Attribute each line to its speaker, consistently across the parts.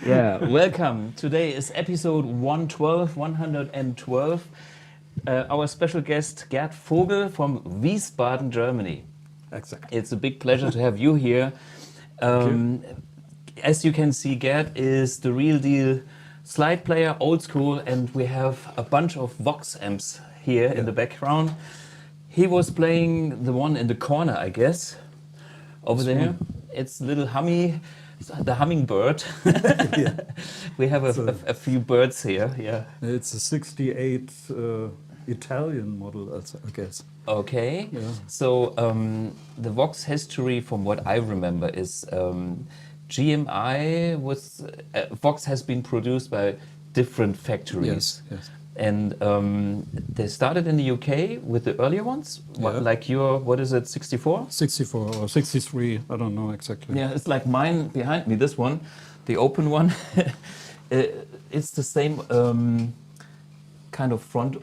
Speaker 1: Yeah, welcome. Today is episode 112. Our special guest, Gerd Vogel from Wiesbaden, Germany.
Speaker 2: Exactly.
Speaker 1: It's a big pleasure to have you here. As you can see, Gerd is the real deal slide player, old school, and we have a bunch of Vox amps here in the background. He was playing the one in the corner, I guess, over there. It's little the hummingbird. We have a few birds here. Yeah.
Speaker 2: It's a 68 Italian model, I guess.
Speaker 1: Okay.
Speaker 2: Yeah.
Speaker 1: So the Vox history, from what I remember, is GMI was Vox has been produced by different factories.
Speaker 2: Yes.
Speaker 1: And they started in the UK with the earlier ones, like your, what is it, 64?
Speaker 2: 64 or 63, I don't know exactly.
Speaker 1: Yeah, it's like mine behind me, this one, the open one. It's the same kind of front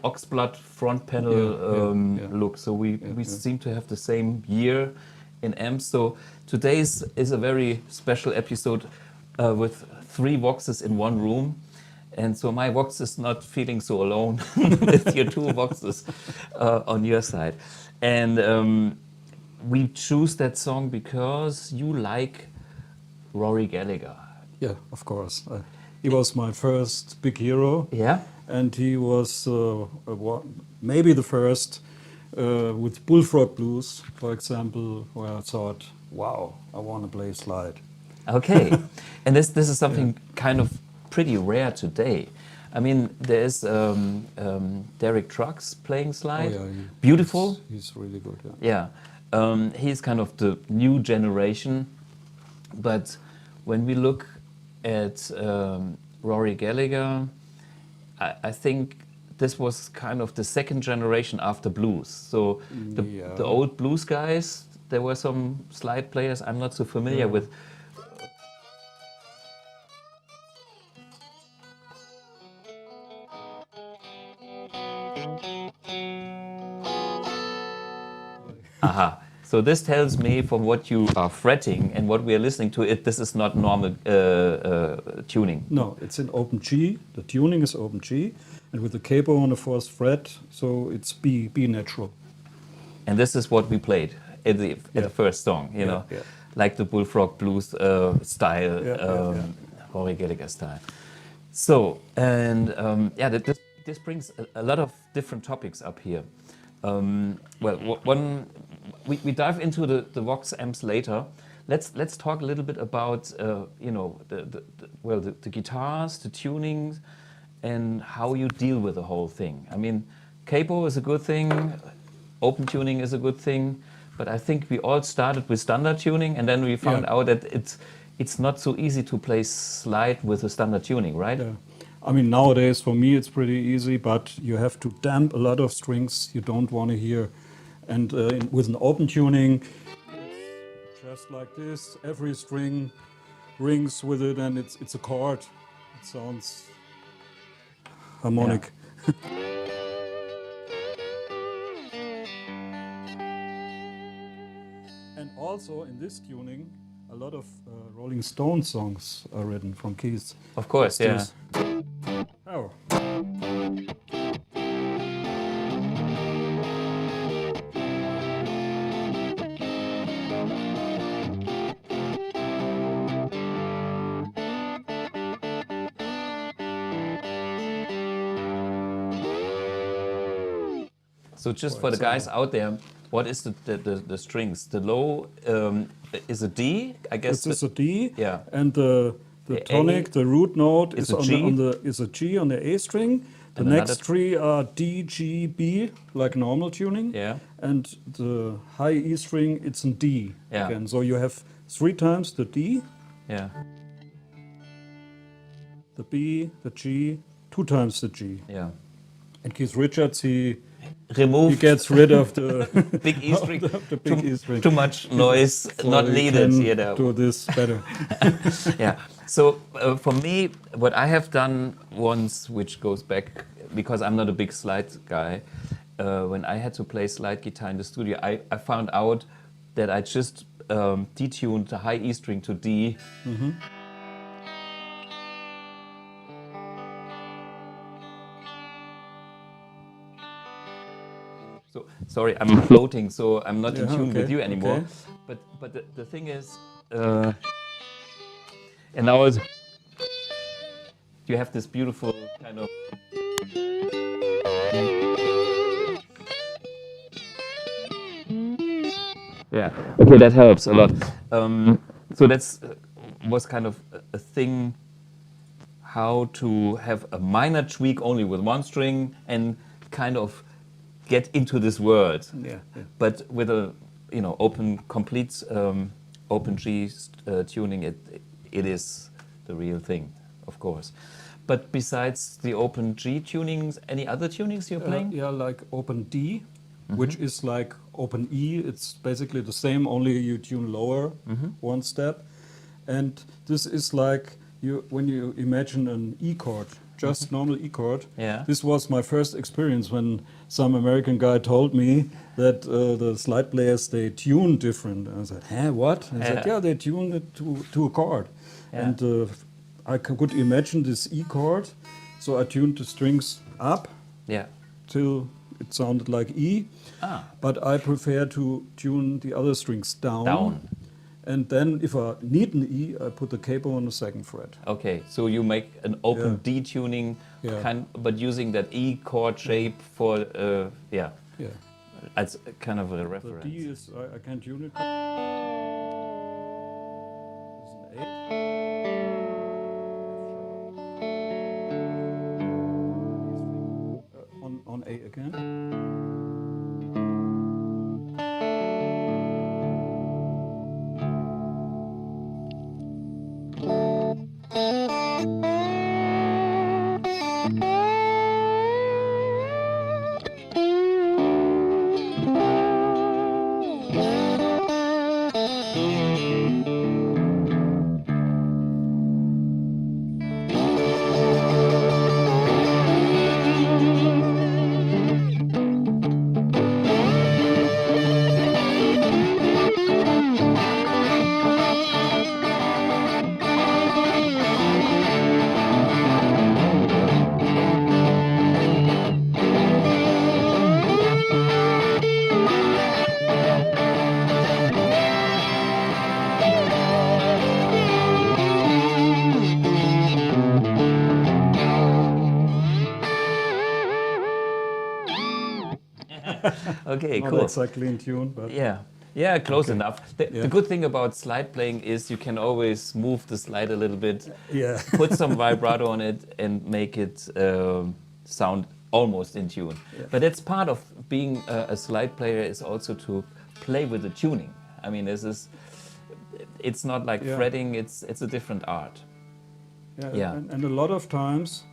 Speaker 1: front panel look. So we seem to have the same year in amps. So today's is a very special episode with 3 Voxes in one room. And so my Vox is not feeling so alone with your 2 Voxes on your side. And we choose that song because you like Rory Gallagher.
Speaker 2: Yeah, of course. He was my first big hero.
Speaker 1: Yeah?
Speaker 2: And he was maybe the first with Bullfrog Blues, for example, where I thought, wow, I want to play slide.
Speaker 1: Okay. And this is something kind of pretty rare today. I mean, there is Derek Trucks playing slide.
Speaker 2: Oh, yeah,
Speaker 1: beautiful.
Speaker 2: He's really good.
Speaker 1: Yeah. He's kind of the new generation. But when we look at Rory Gallagher, I think this was kind of the second generation after blues. So the old blues guys, there were some slide players I'm not so familiar with. Aha. So this tells me, from what you are fretting and what we are listening to, this is not normal tuning.
Speaker 2: No, it's in open G. The tuning is open G, and with the capo on the 4th fret, so it's B natural.
Speaker 1: And this is what we played at the first song, you know, like the Bullfrog Blues style, Rory Gallagher style. So, and this brings a lot of different topics up here. We dive into the Vox amps later. Let's talk a little bit about the guitars, the tunings, and how you deal with the whole thing. I mean, capo is a good thing, open tuning is a good thing, but I think we all started with standard tuning, and then we found out that it's not so easy to play slide with a standard tuning, right?
Speaker 2: Yeah. I mean, nowadays for me it's pretty easy, but you have to damp a lot of strings you don't want to hear. And with an open tuning, it's just like this. Every string rings with it, and it's a chord. It sounds harmonic. Yeah. And also in this tuning, a lot of Rolling Stone songs are written from keys.
Speaker 1: Of course, yeah.
Speaker 2: Oh.
Speaker 1: So just for the guys out there, what is the strings? The low is a D, I guess.
Speaker 2: This is a D,
Speaker 1: yeah.
Speaker 2: And the tonic, the root note is a G on the A string. The next 3 are D, G, B, like normal tuning.
Speaker 1: Yeah.
Speaker 2: And the high E string, it's in D again. So you have 3 times the D.
Speaker 1: Yeah.
Speaker 2: The B, the G, 2 times the G.
Speaker 1: Yeah.
Speaker 2: And Keith Richards, he
Speaker 1: gets
Speaker 2: rid of the
Speaker 1: big E string.
Speaker 2: The big E string.
Speaker 1: Too much noise, not needed. You know.
Speaker 2: Do this better.
Speaker 1: Yeah. So for me, what I have done once, which goes back because I'm not a big slide guy, when I had to play slide guitar in the studio, I found out that I just detuned the high E string to D. Mm-hmm. So sorry, I'm floating, so I'm not in
Speaker 2: Yeah,
Speaker 1: tune with
Speaker 2: okay,
Speaker 1: you anymore.
Speaker 2: okay.
Speaker 1: But the thing is, and now you have this beautiful kind of. Yeah. Okay, that helps a lot. So that's was kind of a thing. How to have a minor tweak only with one string and kind of get into this world.
Speaker 2: Yeah.
Speaker 1: But with a open complete open G tuning, it is the real thing, of course. But besides the open G tunings, any other tunings you're playing?
Speaker 2: Yeah, like open D, which is like open E. It's basically the same, only you tune lower one step. And this is like when you imagine an E chord, just normal E chord.
Speaker 1: Yeah.
Speaker 2: This was my first experience when some American guy told me that the slide players, they tune different. And I said, huh, what? And he said, yeah, they tune it to a chord.
Speaker 1: Yeah.
Speaker 2: And I could imagine this E chord, so I tuned the strings up till it sounded like E. But I prefer to tune the other strings down. And then if I need an E, I put the capo on the second fret.
Speaker 1: Okay, so you make an open D tuning, but using that E chord shape for, as kind of a reference.
Speaker 2: The D is, I can tune it. It's an A. On A again.
Speaker 1: Okay,
Speaker 2: Not
Speaker 1: cool.
Speaker 2: exactly in tune, but
Speaker 1: yeah, close enough. The good thing about slide playing is you can always move the slide a little bit, put some vibrato on it, and make it sound almost in tune. But that's part of being a slide player, is also to play with the tuning. I mean, it's not like fretting; it's a different art.
Speaker 2: And a lot of times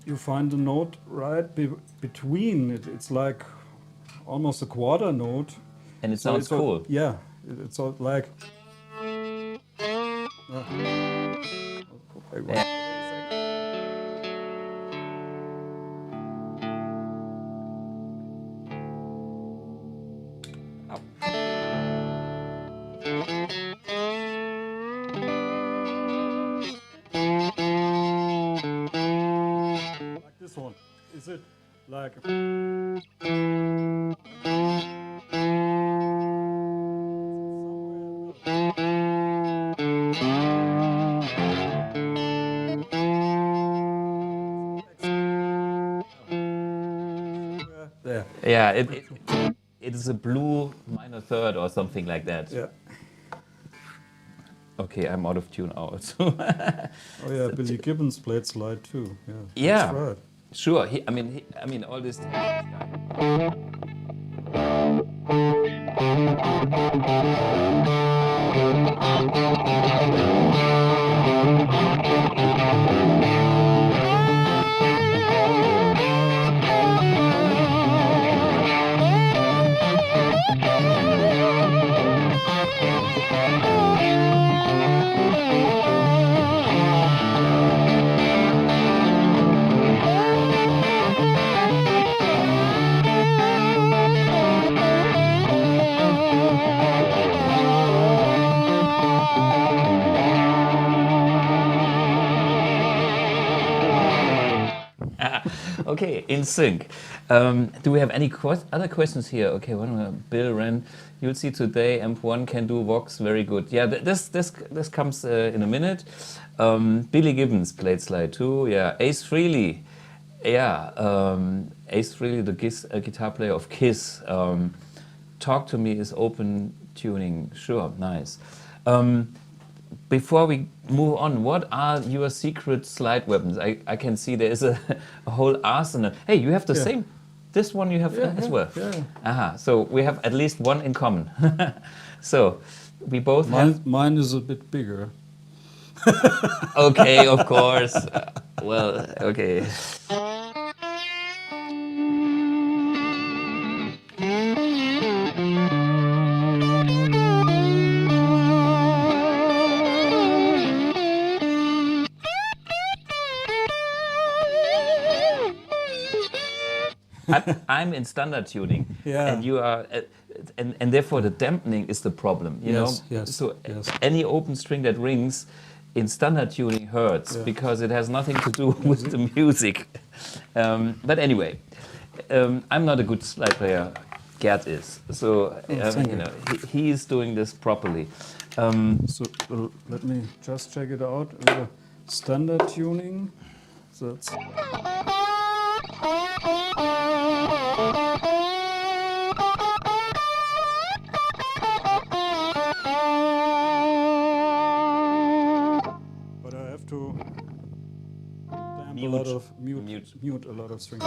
Speaker 2: you find the note right between. It's like almost a quarter note.
Speaker 1: And it sounds cool.
Speaker 2: Yeah, it's all like. Like this one. Is it like? There.
Speaker 1: Yeah, it is a blue minor third or something like that.
Speaker 2: Yeah.
Speaker 1: Okay, I'm out of tune out.
Speaker 2: Oh yeah, Billy Gibbons played slide too.
Speaker 1: Yeah,
Speaker 2: that's right.
Speaker 1: Sure. I mean, all this. Okay, in sync. Do we have any other questions here? Okay, one more. Bill Wren, you'll see today Amp1 can do Vox very good. Yeah, this comes in a minute. Billy Gibbons played slide 2. Yeah, Ace Frehley. Yeah, Ace Frehley, the guitar player of Kiss. Talk to Me is open tuning. Sure, nice. Before we move on, what are your secret slide weapons? I can see there is a whole arsenal. Hey, you have the same. This one you have as well.
Speaker 2: Yeah.
Speaker 1: Aha, so we have at least one in common. So we both have.
Speaker 2: Mine is a bit bigger.
Speaker 1: Okay, of course. Well, okay. I'm in standard tuning, and you are, and therefore the dampening is the problem. You know, so any open string that rings in standard tuning hurts because it has nothing to do with the music. But anyway, I'm not a good slide player. Gerd is, so you know he is doing this properly.
Speaker 2: So let me just check it out. Standard tuning. So that's but I have to mute a lot of strings.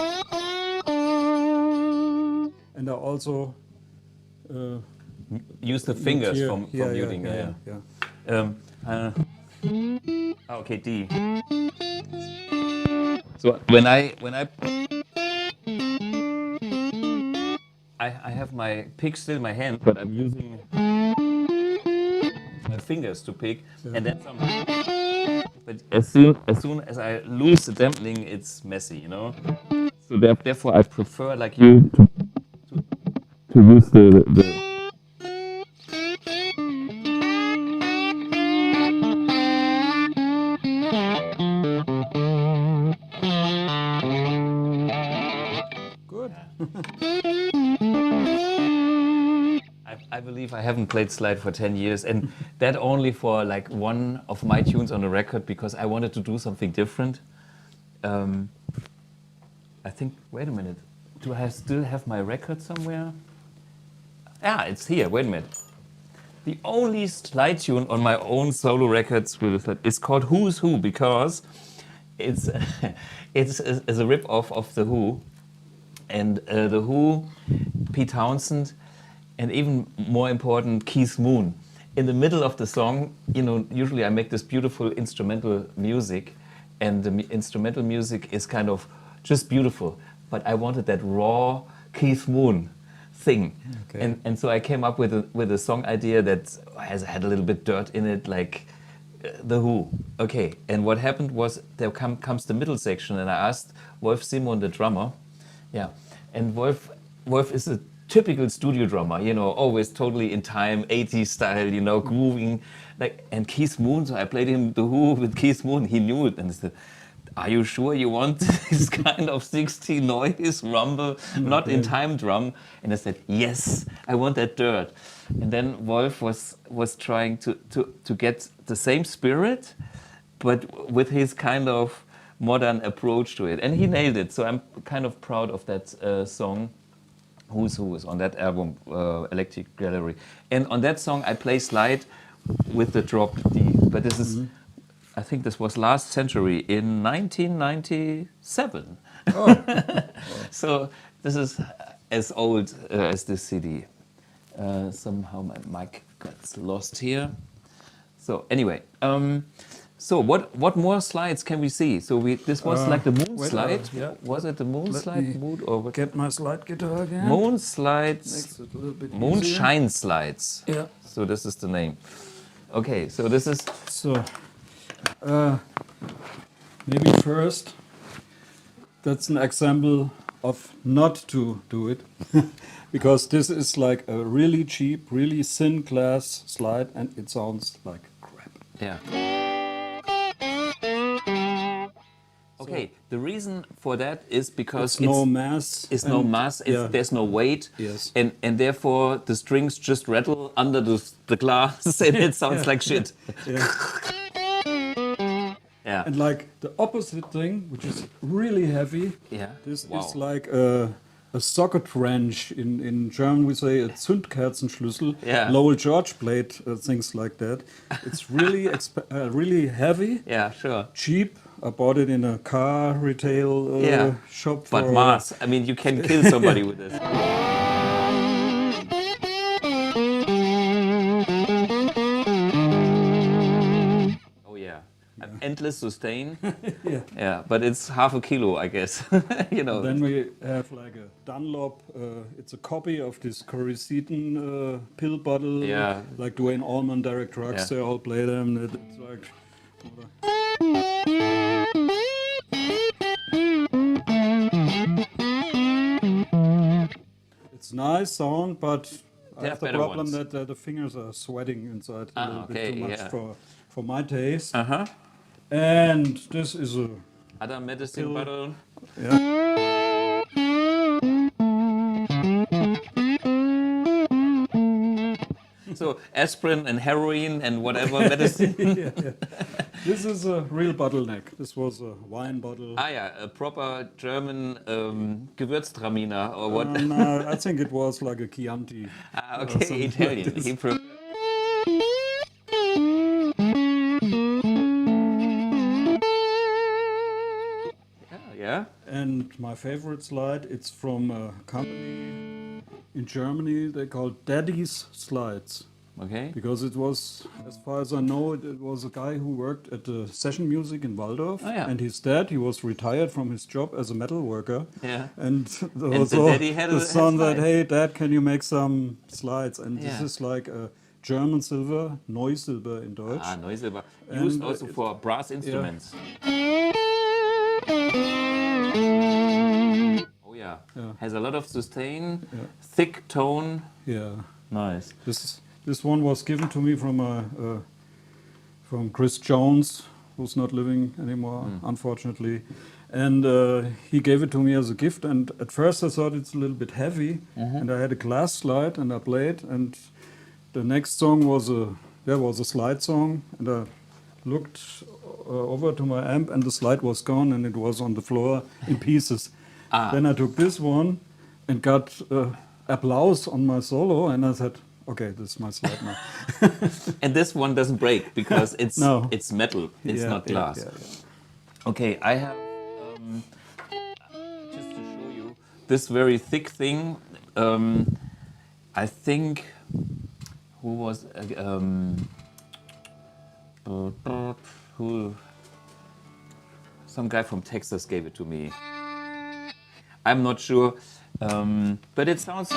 Speaker 2: And I also
Speaker 1: use the fingers from muting. Okay, D. So when I have my pick still in my hand, but I'm using my fingers to pick, and then some. But as soon as I lose the dampening, it's messy, you know. So therefore, I prefer like you to use the. I believe I haven't played slide for 10 years, and that only for like one of my tunes on the record because I wanted to do something different. I think, wait a minute, do I still have my record somewhere? Ah, it's here, wait a minute. The only slide tune on my own solo records is called Who's Who because it's a rip-off of The Who. And The Who, Pete Townsend, and even more important, Keith Moon. In the middle of the song, you know, usually I make this beautiful instrumental music, and the instrumental music is kind of just beautiful. But I wanted that raw Keith Moon thing, and so I came up with a song idea that had a little bit dirt in it, like The Who. Okay, and what happened was there comes the middle section, and I asked Wolf Simon, the drummer. Yeah, and Wolf is a typical studio drummer, you know, always totally in time, 80s style, you know, grooving. Like, and Keith Moon, so I played him The Who with Keith Moon. He knew it, and he said, "Are you sure you want this kind of 60 noise rumble, not in time drum?" And I said, "Yes, I want that dirt." And then Wolf was trying to get the same spirit, but with his kind of modern approach to it, and he nailed it. So I'm kind of proud of that song. Who's Who is on that album, Electric Gallery, and on that song I play slide with the dropped D. But this is, I think this was last century in 1997. So this is as old as this CD. Somehow my mic got lost here. So anyway. So what more slides can we see? So this was like the moon slide. Was it the moon slide mood or what?
Speaker 2: Get my slide guitar again.
Speaker 1: Moon slides.
Speaker 2: Makes it a little bit
Speaker 1: Moonshine slides.
Speaker 2: Yeah.
Speaker 1: So this is the name. Okay. So this is.
Speaker 2: So maybe first, that's an example of not to do it, because this is like a really cheap, really thin glass slide, and it sounds like crap.
Speaker 1: Yeah. Okay, The reason for that is because
Speaker 2: It's no mass.
Speaker 1: It's no mass. There's no weight.
Speaker 2: Yes.
Speaker 1: And therefore the strings just rattle under the glass, and it sounds like shit.
Speaker 2: Yeah.
Speaker 1: Yeah.
Speaker 2: And like the opposite thing, which is really heavy.
Speaker 1: Yeah.
Speaker 2: This
Speaker 1: Wow.
Speaker 2: is like a socket wrench. In German we say a Zündkerzenschlüssel.
Speaker 1: Yeah.
Speaker 2: Lowell George played things like that. It's really really heavy.
Speaker 1: Yeah, sure.
Speaker 2: Cheap. I bought it in a car retail shop.
Speaker 1: But mass. I mean, you can kill somebody with this. Oh yeah. Endless sustain.
Speaker 2: Yeah.
Speaker 1: Yeah, but it's half a kilo, I guess. You know.
Speaker 2: Then we have like a Dunlop. It's a copy of this Corey pill bottle.
Speaker 1: Yeah.
Speaker 2: Like Duane Allman, Derek Trucks,
Speaker 1: Yeah.
Speaker 2: they all play them. It's like. It's nice sound, but I have the
Speaker 1: better
Speaker 2: problem
Speaker 1: ones.
Speaker 2: that the fingers are sweating inside a little
Speaker 1: okay,
Speaker 2: bit too much
Speaker 1: yeah.
Speaker 2: for my taste.
Speaker 1: Uh-huh.
Speaker 2: And this is a
Speaker 1: Other medicine
Speaker 2: Pill.
Speaker 1: bottle. So aspirin and heroin and whatever medicine.
Speaker 2: This is a real bottleneck. This was a wine bottle.
Speaker 1: Ah yeah, a proper German Gewürztraminer or what?
Speaker 2: No, I think it was like a Chianti.
Speaker 1: Okay,
Speaker 2: something
Speaker 1: Italian.
Speaker 2: like this.
Speaker 1: He pre- yeah.
Speaker 2: And my favorite slide, it's from a company in Germany. They called Daddy's Slides.
Speaker 1: Okay.
Speaker 2: Because it was, as far as I know, it was a guy who worked at the session music in Waldorf.
Speaker 1: Oh, yeah.
Speaker 2: And his dad, he was retired from his job as a metal worker.
Speaker 1: Yeah.
Speaker 2: And
Speaker 1: the
Speaker 2: also
Speaker 1: daddy had
Speaker 2: the
Speaker 1: a-
Speaker 2: son
Speaker 1: had
Speaker 2: said,
Speaker 1: slides.
Speaker 2: hey, Dad, can you make some slides? And this
Speaker 1: Yeah.
Speaker 2: is like a German silver, Neusilber in Deutsch.
Speaker 1: Ah, Neusilber.
Speaker 2: And,
Speaker 1: Used also for brass instruments. Oh yeah.
Speaker 2: Yeah.
Speaker 1: Has a lot of sustain,
Speaker 2: Yeah.
Speaker 1: thick tone.
Speaker 2: Yeah.
Speaker 1: Nice.
Speaker 2: This one was given to me from Chris Jones, who's not living anymore, unfortunately. And he gave it to me as a gift. And at first I thought it's a little bit heavy. And I had a glass slide and I played. And the next song was a slide song. And I looked over to my amp and the slide was gone and it was on the floor in pieces. Then I took this one and got applause on my solo. And I said, okay, this is my slide now.
Speaker 1: And this one doesn't break because it's
Speaker 2: No.
Speaker 1: it's metal. It's
Speaker 2: Yeah,
Speaker 1: not
Speaker 2: yeah,
Speaker 1: glass.
Speaker 2: yeah.
Speaker 1: Okay, I have just to show you this very thick thing. I think who was who? Some guy from Texas gave it to me. I'm not sure, but it sounds.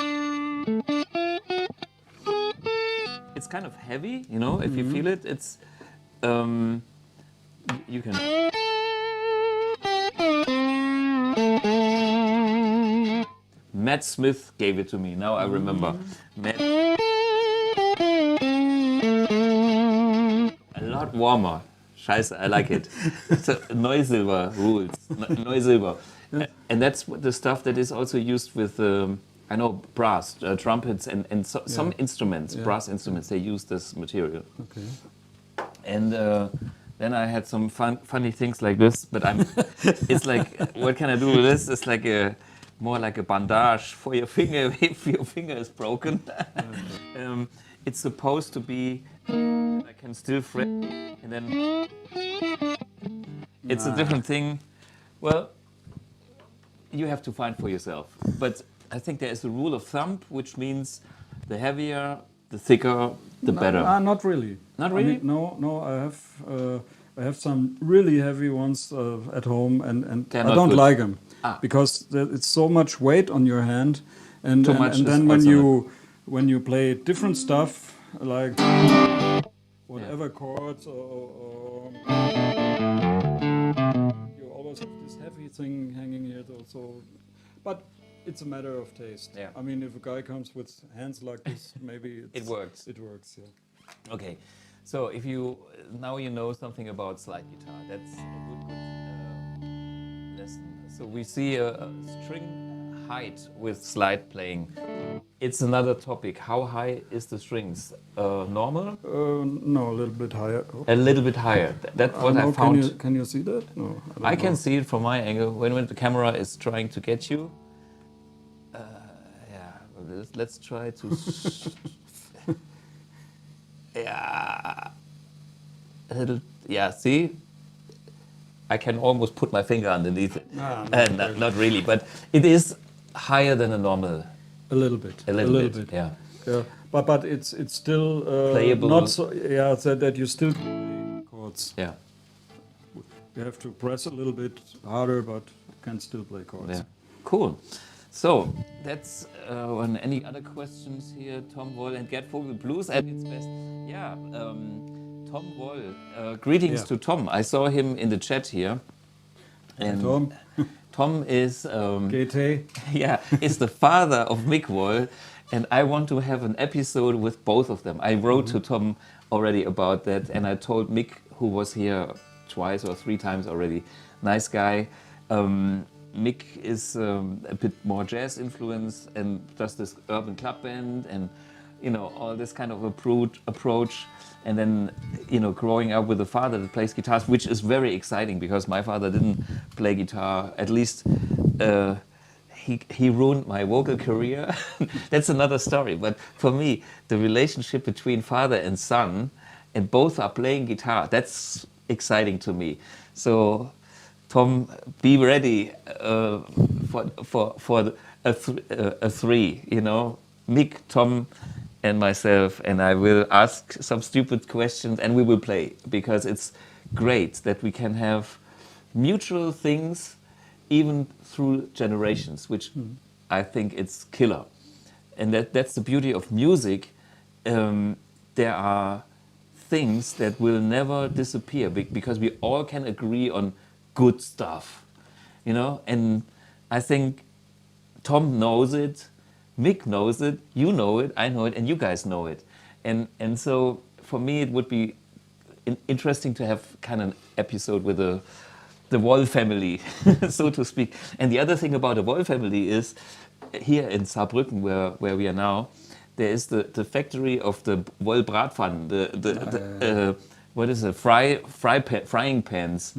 Speaker 1: It's kind of heavy, you know. If you feel it, it's. You can. Matt Smith gave it to me. Now I remember. Matt. A lot warmer. Scheiße, I like it. So Neusilber rules. Neusilber. And that's the stuff that is also used with, I know, brass, trumpets, and some instruments, brass instruments, they use this material.
Speaker 2: Okay.
Speaker 1: And then I had some funny things like this, but it's like, what can I do with this? It's like more like a bandage for your finger if your finger is broken. It's supposed to be, I can still fret, and then it's a different thing. Well, you have to find for yourself. But I think there is a rule of thumb, which means the heavier, the thicker, the better.
Speaker 2: Not really.
Speaker 1: Not really?
Speaker 2: I mean, no. I have some really heavy ones at home, and
Speaker 1: They're
Speaker 2: I
Speaker 1: not
Speaker 2: don't
Speaker 1: good.
Speaker 2: like them because it's so much weight on your hand, and
Speaker 1: Too much
Speaker 2: and
Speaker 1: is
Speaker 2: then
Speaker 1: also
Speaker 2: when you play different stuff like whatever chords or you always have this heavy thing hanging here. So, but it's a matter of taste.
Speaker 1: Yeah.
Speaker 2: I mean, if a guy comes with hands like this, maybe
Speaker 1: It works.
Speaker 2: It works. Yeah.
Speaker 1: Okay, so if now you know something about slide guitar. That's a good Yes. So we see a string height with slide playing. It's another topic. How high is the strings? Normal?
Speaker 2: No, a little bit higher. Oh.
Speaker 1: A little bit higher. That's what I
Speaker 2: know,
Speaker 1: found.
Speaker 2: Can you see that? No,
Speaker 1: I
Speaker 2: don't
Speaker 1: can
Speaker 2: know.
Speaker 1: see it from my angle when the camera is trying to get you. Yeah, let's try to. Yeah, a little. Yeah, see, I can almost put my finger underneath it. Not really, but it is higher than a normal.
Speaker 2: A little bit.
Speaker 1: A little bit. Yeah.
Speaker 2: Yeah, but it's still
Speaker 1: Playable.
Speaker 2: not so. Yeah, that you still play chords.
Speaker 1: Yeah.
Speaker 2: You have to press a little bit harder, but you can still play chords.
Speaker 1: Yeah. Cool. So that's one. Any other questions here? Tom Woll and Gerd Vogel Blues at its best. Yeah. Tom Woll. Greetings to Tom. I saw him in the chat here. And
Speaker 2: Tom.
Speaker 1: Tom is
Speaker 2: GT.
Speaker 1: yeah, is the father of Mick Woll, and I want to have an episode with both of them. I wrote to Tom already about that, and I told Mick, who was here twice or three times already, nice guy. Mick is a bit more jazz influenced and does this urban club band and all this kind of approach. And then, growing up with a father that plays guitars, which is very exciting because my father didn't play guitar. At least he ruined my vocal career. That's another story. But for me, the relationship between father and son, and both are playing guitar, that's exciting to me. So, Tom, be ready for a three. Mick, Tom, and myself, and I will ask some stupid questions and we will play, because it's great that we can have mutual things even through generations, which I think it's killer. And that's the beauty of music. There are things that will never disappear because we all can agree on good stuff, and I think Tom knows it, Mick knows it, you know it, I know it, and you guys know it. And so for me it would be interesting to have kind of an episode with the Woll family, so to speak. And the other thing about the Woll family is, here in Saarbrücken, where we are now, there is the factory of the Woll Bratpfannen, what is it, frying pans.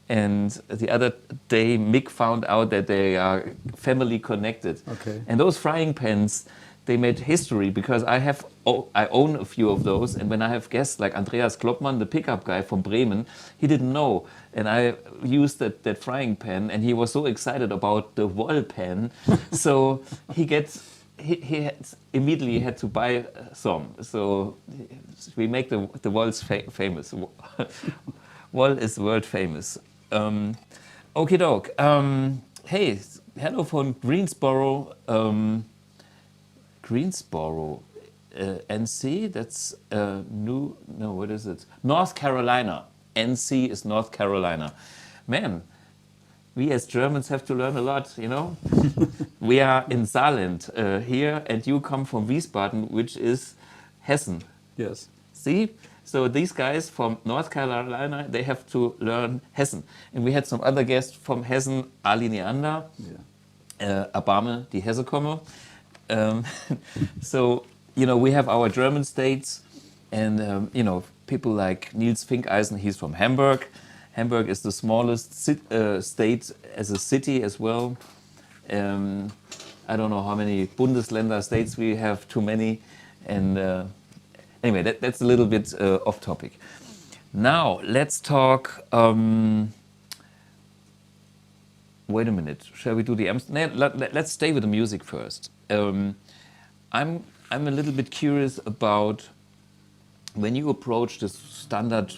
Speaker 1: And the other day, Mick found out that they are family connected.
Speaker 2: Okay.
Speaker 1: And those frying pans, they made history, because I own a few of those. And when I have guests like Andreas Kloppmann, the pickup guy from Bremen, he didn't know. And I used that frying pan, and he was so excited about the Woll pan. So he immediately had to buy some. So we make the Wolls famous. Woll is world famous. Okie doke. Hey, hello from Greensboro. Greensboro, NC. That's what is it? North Carolina. NC is North Carolina. Man, we as Germans have to learn a lot, We are in Saarland here, and you come from Wiesbaden, which is Hessen.
Speaker 2: Yes.
Speaker 1: See? So these guys from North Carolina, they have to learn Hessen. And we had some other guests from Hessen, Ali Neander, Abame, die Hesse komme. So, we have our German states, and, people like Niels Finkeisen, he's from Hamburg. Hamburg is the smallest state as a city as well. I don't know how many Bundesländer states we have, too many. And anyway, that's a little bit off topic. Now, let's talk... wait a minute, shall we do the... let's stay with the music first. I'm a little bit curious about when you approach this standard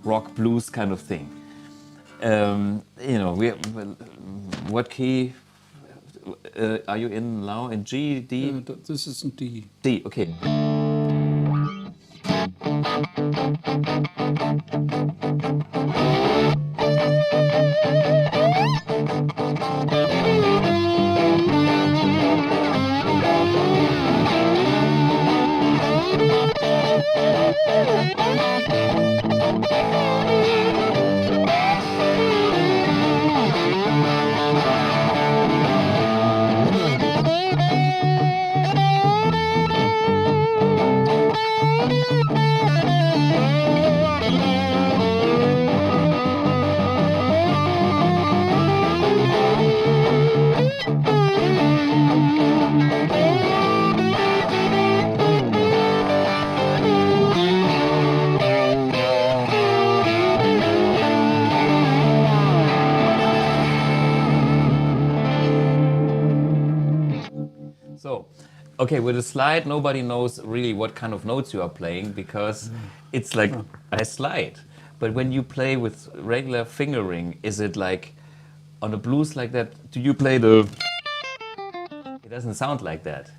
Speaker 1: rock blues kind of thing. What key are you in now? In G, D?
Speaker 2: This is in D.
Speaker 1: D, okay. Okay, with a slide, nobody knows really what kind of notes you are playing because it's like a slide. But when you play with regular fingering, is it like on a blues like that? Do you play the? It doesn't sound like that.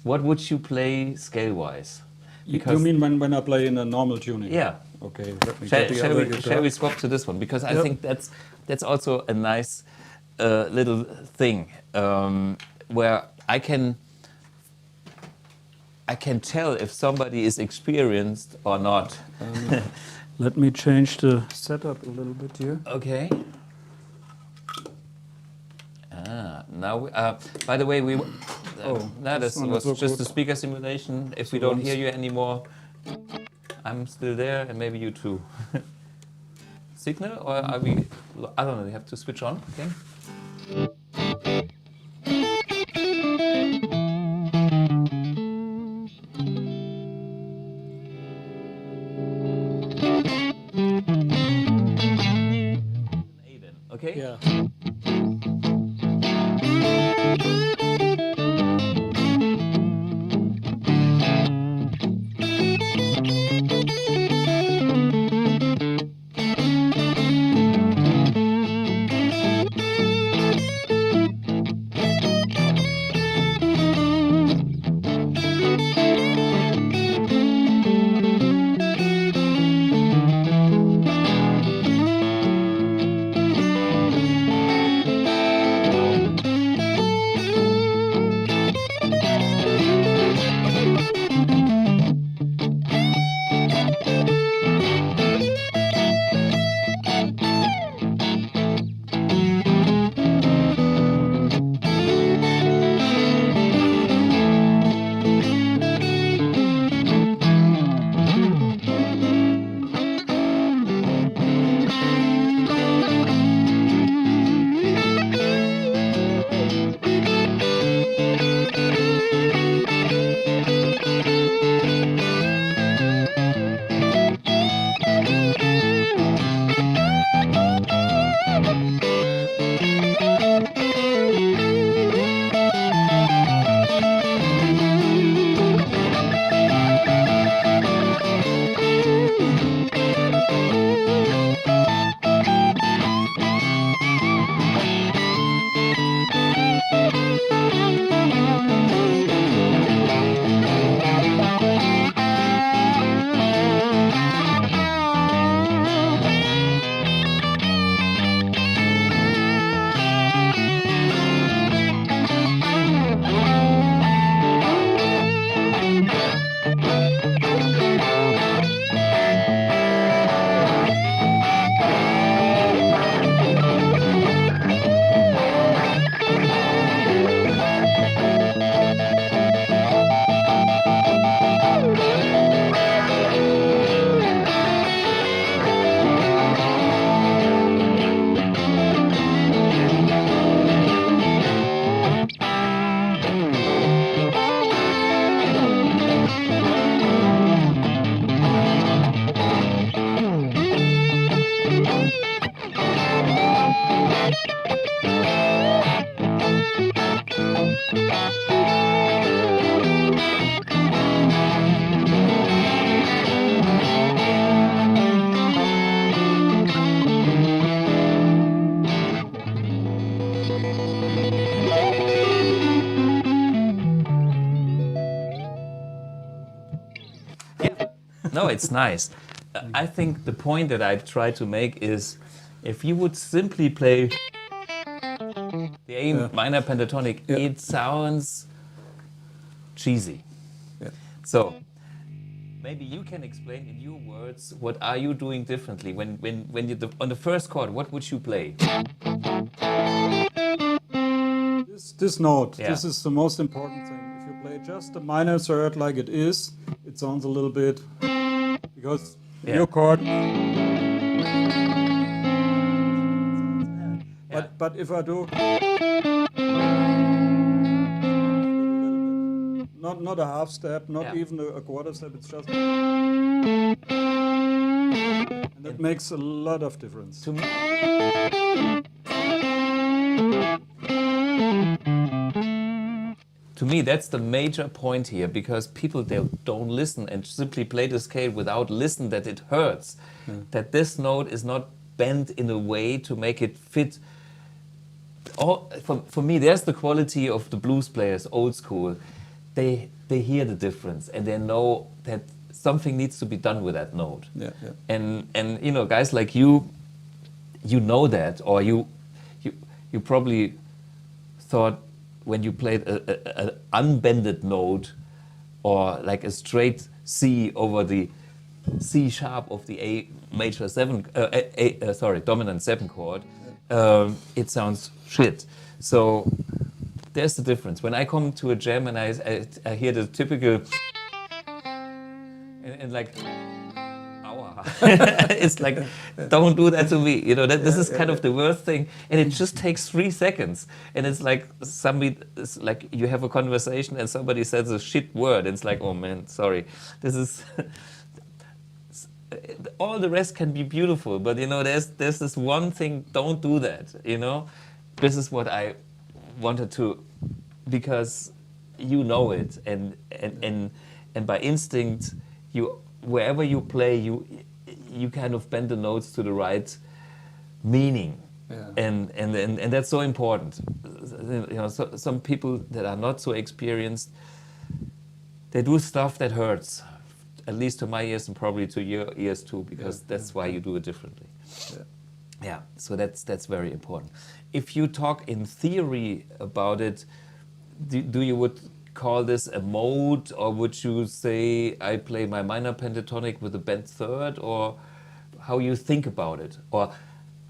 Speaker 1: What would you play scale-wise?
Speaker 2: You mean when I play in a normal tuning?
Speaker 1: Yeah.
Speaker 2: Okay, let me get the other guitar.
Speaker 1: Shall we swap to this one? Because I think that's also a nice little thing where I can tell if somebody is experienced or not.
Speaker 2: Let me change the setup a little bit here.
Speaker 1: Okay. Now, by the way, this was
Speaker 2: so
Speaker 1: just
Speaker 2: good.
Speaker 1: a speaker simulation. If we don't hear you anymore, I'm still there, and maybe you too. Signal, or are we? I don't know. You have to switch on. Okay. Okay.
Speaker 2: Yeah.
Speaker 1: No, it's nice. I think the point that I try to make is if you would simply play the A minor pentatonic, it sounds cheesy.
Speaker 2: Yeah.
Speaker 1: So maybe you can explain in your words what are you doing differently when you on the first chord, what would you play?
Speaker 2: This note, this is the most important thing. If you play just a minor third like it is, it sounds a little bit, because your chord. But if I do not a half step, not even a quarter step, it's just, and that makes a lot of difference.
Speaker 1: To me, to me, that's the major point here, because people, they don't listen and simply play the scale without listen that it hurts. That this note is not bent in a way to make it fit. For me, there's the quality of the blues players, old school. They hear the difference and they know that something needs to be done with that note.
Speaker 2: Yeah.
Speaker 1: And you know, guys like you know that, or you probably thought when you played an unbended note, or like a straight C over the C sharp of the A major dominant 7 chord, it sounds shit. So there's the difference. When I come to a jam and I hear the typical and like, aua. It's like, don't do that to me. You know, this is kind of the worst thing. And it just takes 3 seconds. And it's like it's like you have a conversation and somebody says a shit word. And it's like, oh man, sorry. This is all the rest can be beautiful, but you know, there's this one thing, don't do that, you know. This is what I wanted to, because you know it, and by instinct, wherever you play, you kind of bend the notes to the right meaning, and that's so important. You know, some people that are not so experienced, they do stuff that hurts, at least to my ears and probably to your ears too, because that's why you do it differently. Yeah, so that's very important. If you talk in theory about it, do you would call this a mode, or would you say I play my minor pentatonic with a bent third, or how you think about it, or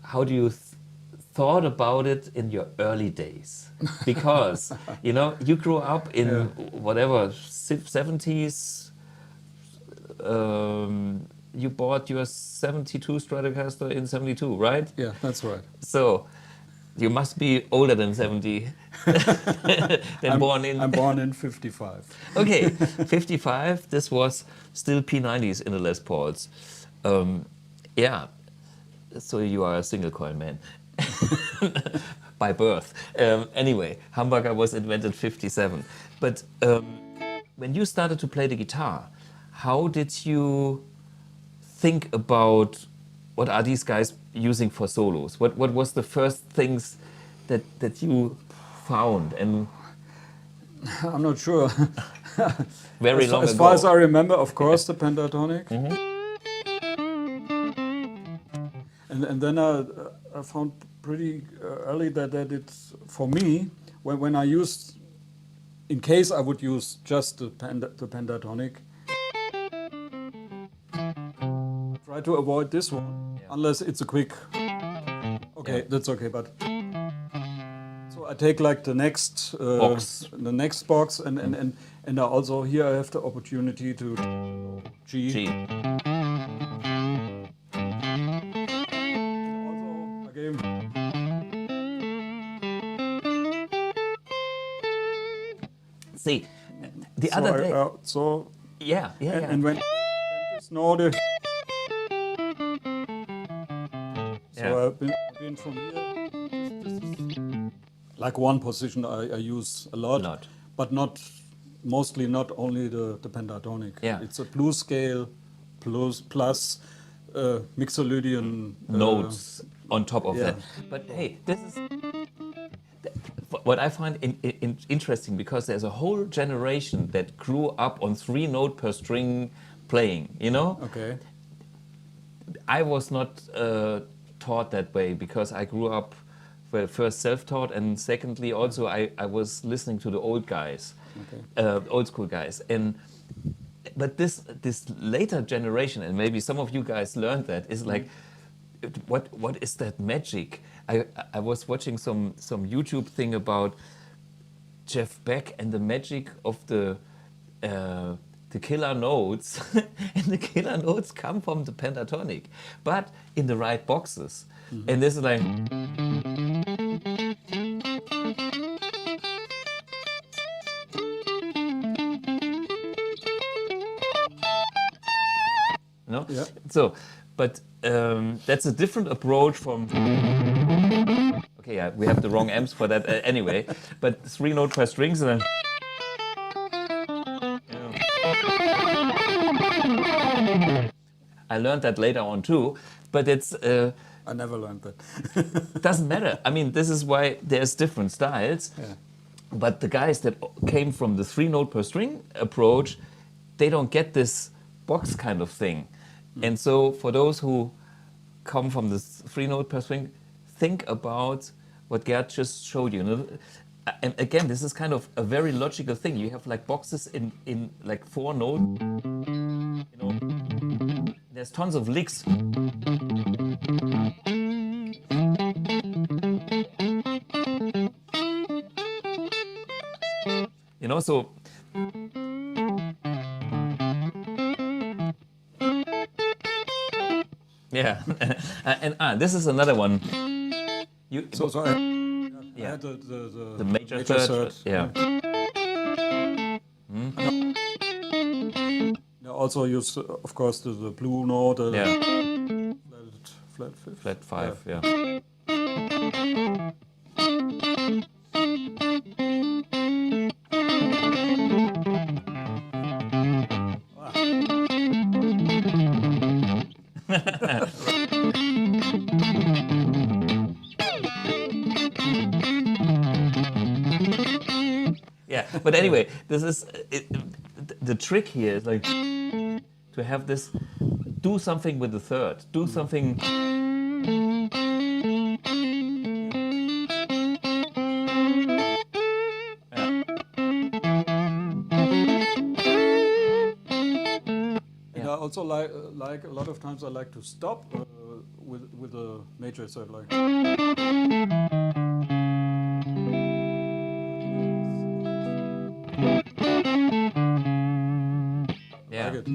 Speaker 1: how do you thought about it in your early days? Because you know, you grew up in whatever 70s. You bought your 72 Stratocaster in 72, right?
Speaker 2: Yeah, that's right.
Speaker 1: So you must be older than 70.
Speaker 2: I'm born in 55.
Speaker 1: Okay, 55. This was still P90s in the Les Pauls. Yeah, so you are a single coil man by birth. Anyway, Hamburger was invented 57. But when you started to play the guitar, how did you think about what are these guys using for solos? What was the first things that you found? And
Speaker 2: I'm not sure.
Speaker 1: Very long ago.
Speaker 2: As far as I remember, of course, the pentatonic. And then I found pretty early that it's, for me, when I used, in case I would use just the pentatonic, try to avoid this one, unless it's a quick, that's okay, but so I take like the next box, and I also here I have the opportunity to G. Also again.
Speaker 1: See, the other day.
Speaker 2: And when this note. So I've been from here. This is like one position I use a lot, but mostly not only the pentatonic.
Speaker 1: Yeah.
Speaker 2: It's a blues scale plus Mixolydian
Speaker 1: notes on top of that. But hey, this is what I find interesting, because there's a whole generation that grew up on 3 note per string playing, you know?
Speaker 2: Okay.
Speaker 1: I was not taught that way, because I grew up, well, first self-taught, and secondly also I was listening to the old guys, old school guys. But this later generation, and maybe some of you guys learned that, is like, what is that magic? I was watching some YouTube thing about Jeff Beck and the magic of the killer notes, and the killer notes come from the pentatonic, but in the right boxes. And this is like, no? Yeah. So, but that's a different approach from. Okay, yeah, we have the wrong amps for that anyway. But 3 note per strings, and then I learned that later on too, but it's
Speaker 2: I never learned that.
Speaker 1: doesn't matter. I mean, this is why there's different styles.
Speaker 2: Yeah.
Speaker 1: But the guys that came from the 3-note per string approach, they don't get this box kind of thing. And so for those who come from this 3-note per string, think about what Gerd just showed you. And again, this is kind of a very logical thing. You have like boxes in like 4-note. You know, there's tons of licks. You know, so yeah, and this is another one.
Speaker 2: So I
Speaker 1: Yeah.
Speaker 2: had
Speaker 1: The major third, yeah.
Speaker 2: I also use, of course, the blue note,
Speaker 1: Yeah.
Speaker 2: flat fifth.
Speaker 1: Flat 5, yeah. Yeah, but anyway, this is the trick here is like to have this, do something with the third, do something.
Speaker 2: And I also like a lot of times I like to stop with a major third, like.
Speaker 1: Yeah.
Speaker 2: Like it.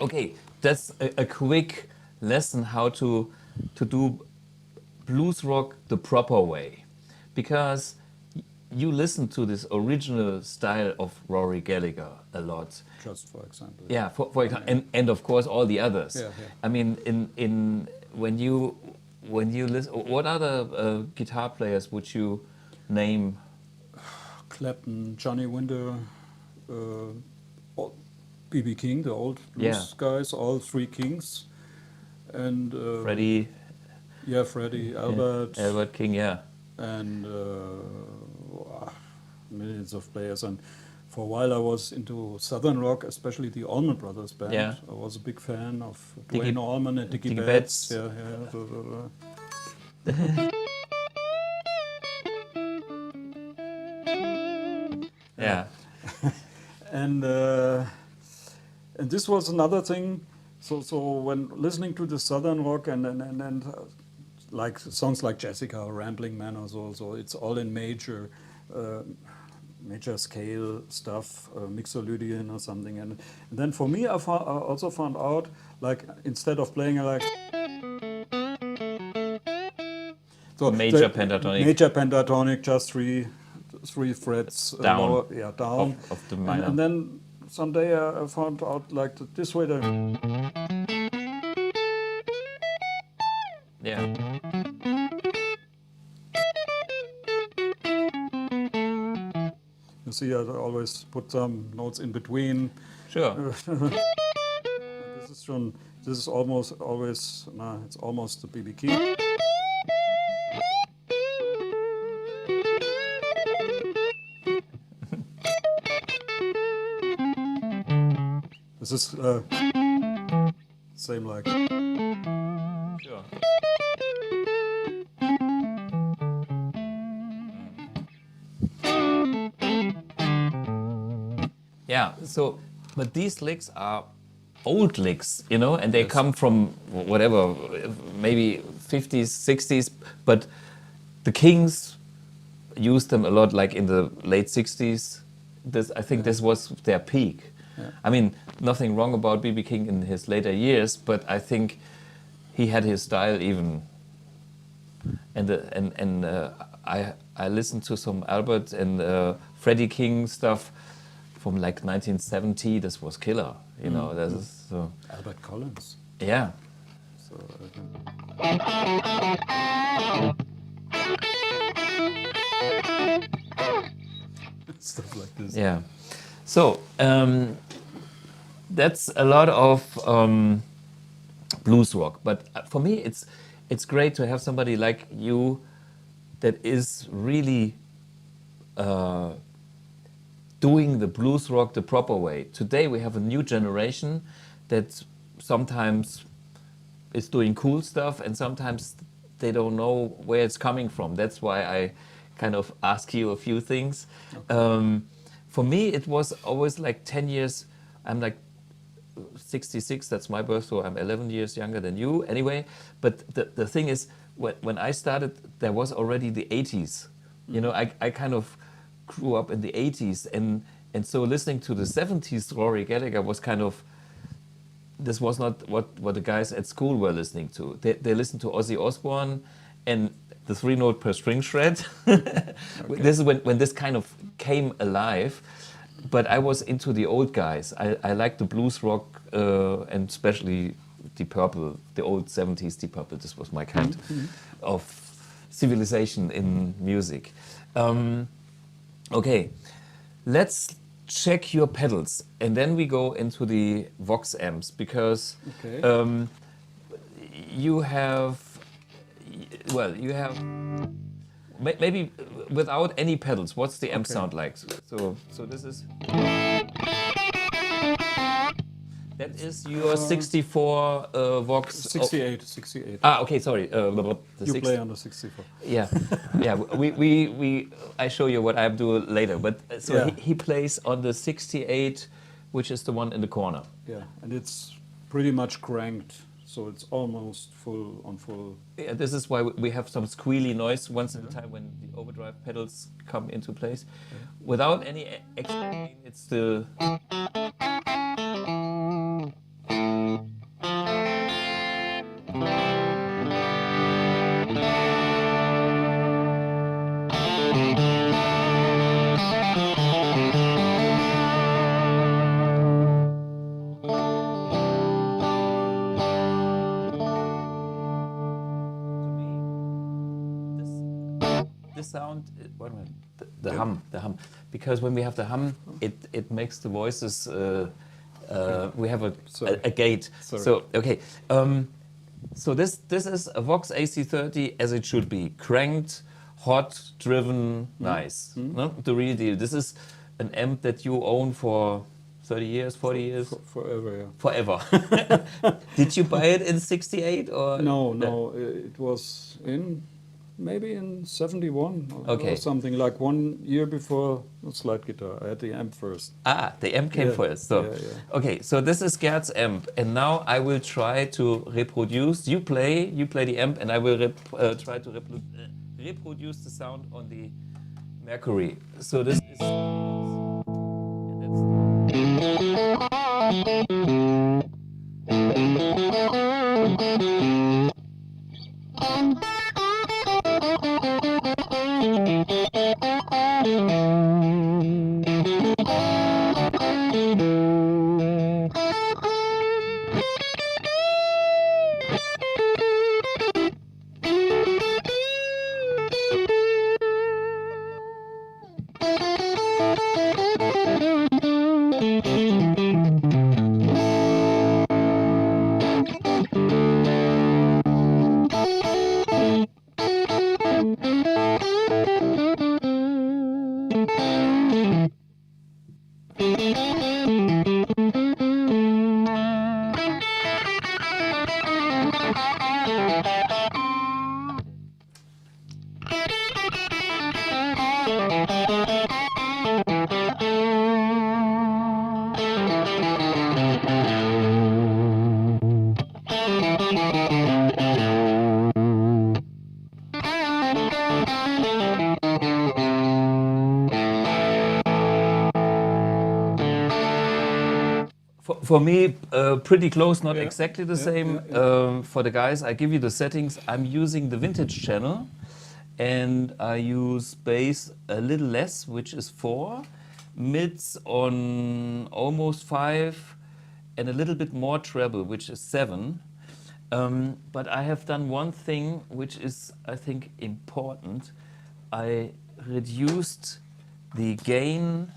Speaker 1: Okay, that's a quick lesson how to do blues rock the proper way, because you listen to this original style of Rory Gallagher a lot.
Speaker 2: Just for example.
Speaker 1: Yeah, for example, and of course all the others.
Speaker 2: Yeah.
Speaker 1: I mean, in when you listen, what other guitar players would you name?
Speaker 2: Clapton, Johnny Winter, B.B. King, the old blues guys, all three Kings, and
Speaker 1: Freddie.
Speaker 2: Yeah, Freddie, Albert,
Speaker 1: Albert King, yeah.
Speaker 2: and millions of players. And for a while, I was into Southern rock, especially the Allman Brothers band.
Speaker 1: Yeah.
Speaker 2: I was a big fan of
Speaker 1: Dickie-
Speaker 2: Duane Allman and Dickie
Speaker 1: Dickie
Speaker 2: Betts.
Speaker 1: Betts. Yeah.
Speaker 2: And this was another thing. So when listening to the Southern rock and like songs like Jessica or Rambling Man or so it's all in major scale stuff, Mixolydian or something. And then for me, I also found out, like, instead of playing like
Speaker 1: Major pentatonic.
Speaker 2: Major pentatonic, just three frets
Speaker 1: Down.
Speaker 2: lower, down.
Speaker 1: Of the minor.
Speaker 2: And then someday I found out, like, this way.
Speaker 1: Yeah.
Speaker 2: You see, I always put some notes in between.
Speaker 1: Sure.
Speaker 2: This is almost always, it's almost the BB King. This is same like.
Speaker 1: Sure. Yeah, so, but these licks are old licks, you know, and they come from whatever, maybe 50s, 60s, but the Kings used them a lot, like in the late 60s. I think this was their peak.
Speaker 2: Yeah.
Speaker 1: I mean, nothing wrong about B.B. King in his later years, but I think he had his style even. And I listened to some Albert and Freddie King stuff from like 1970. This was killer, you know. This is so.
Speaker 2: Albert Collins.
Speaker 1: Yeah.
Speaker 2: So, stuff like this.
Speaker 1: Yeah. So that's a lot of blues rock. But for me, it's great to have somebody like you that is really doing the blues rock the proper way. Today we have a new generation that sometimes is doing cool stuff and sometimes they don't know where it's coming from. That's why I kind of ask you a few things. Okay. For me, it was always like 10 years. I'm like 66, that's my birth, so I'm 11 years younger than you anyway. But the thing is, when I started, there was already the 80s. You know, I kind of grew up in the 80s, and so listening to the 70s Rory Gallagher was kind of, this was not what the guys at school were listening to. They listened to Ozzy Osbourne and the 3-note per string shred. Okay. This is when this kind of came alive. But I was into the old guys. I liked the blues rock and especially Deep Purple, the old 70s Deep Purple. This was my kind of civilization in music. Okay, let's check your pedals and then we go into the Vox amps because you have maybe without any pedals. What's the amp sound like? So this is. That is your 64 Vox.
Speaker 2: 68.
Speaker 1: Ah, okay, sorry.
Speaker 2: You play on the 64.
Speaker 1: Yeah, yeah. I show you what I do later. But so he plays on the 68, which is the one in the corner.
Speaker 2: Yeah, and it's pretty much cranked, so it's almost full on full.
Speaker 1: Yeah, this is why we have some squealy noise once in a time when the overdrive pedals come into place. Yeah. Without any extra gain, it's the. Sound, the hum, because when we have the hum, it makes the voices. We have a gate. Sorry. So okay, so this is a Vox AC30 as it should be, cranked, hot, driven, nice. No? The real deal. This is an amp that you own for 30 years, 40 years?
Speaker 2: Forever, yeah.
Speaker 1: Forever. Did you buy it in 68 or?
Speaker 2: No, it was maybe in 71 or something, like 1 year before the slide guitar. I had the amp first.
Speaker 1: Ah, the amp came first. So, okay, so this is Gerd's amp, and now I will try to reproduce. You play the amp, and I will try to reproduce the sound on the Mercury. So this is. For me, pretty close, not exactly the same. For the guys, I give you the settings. I'm using the vintage channel, and I use bass a little less, which is 4, mids on almost 5, and a little bit more treble, which is 7. But I have done one thing which is, I think, important. I reduced the gain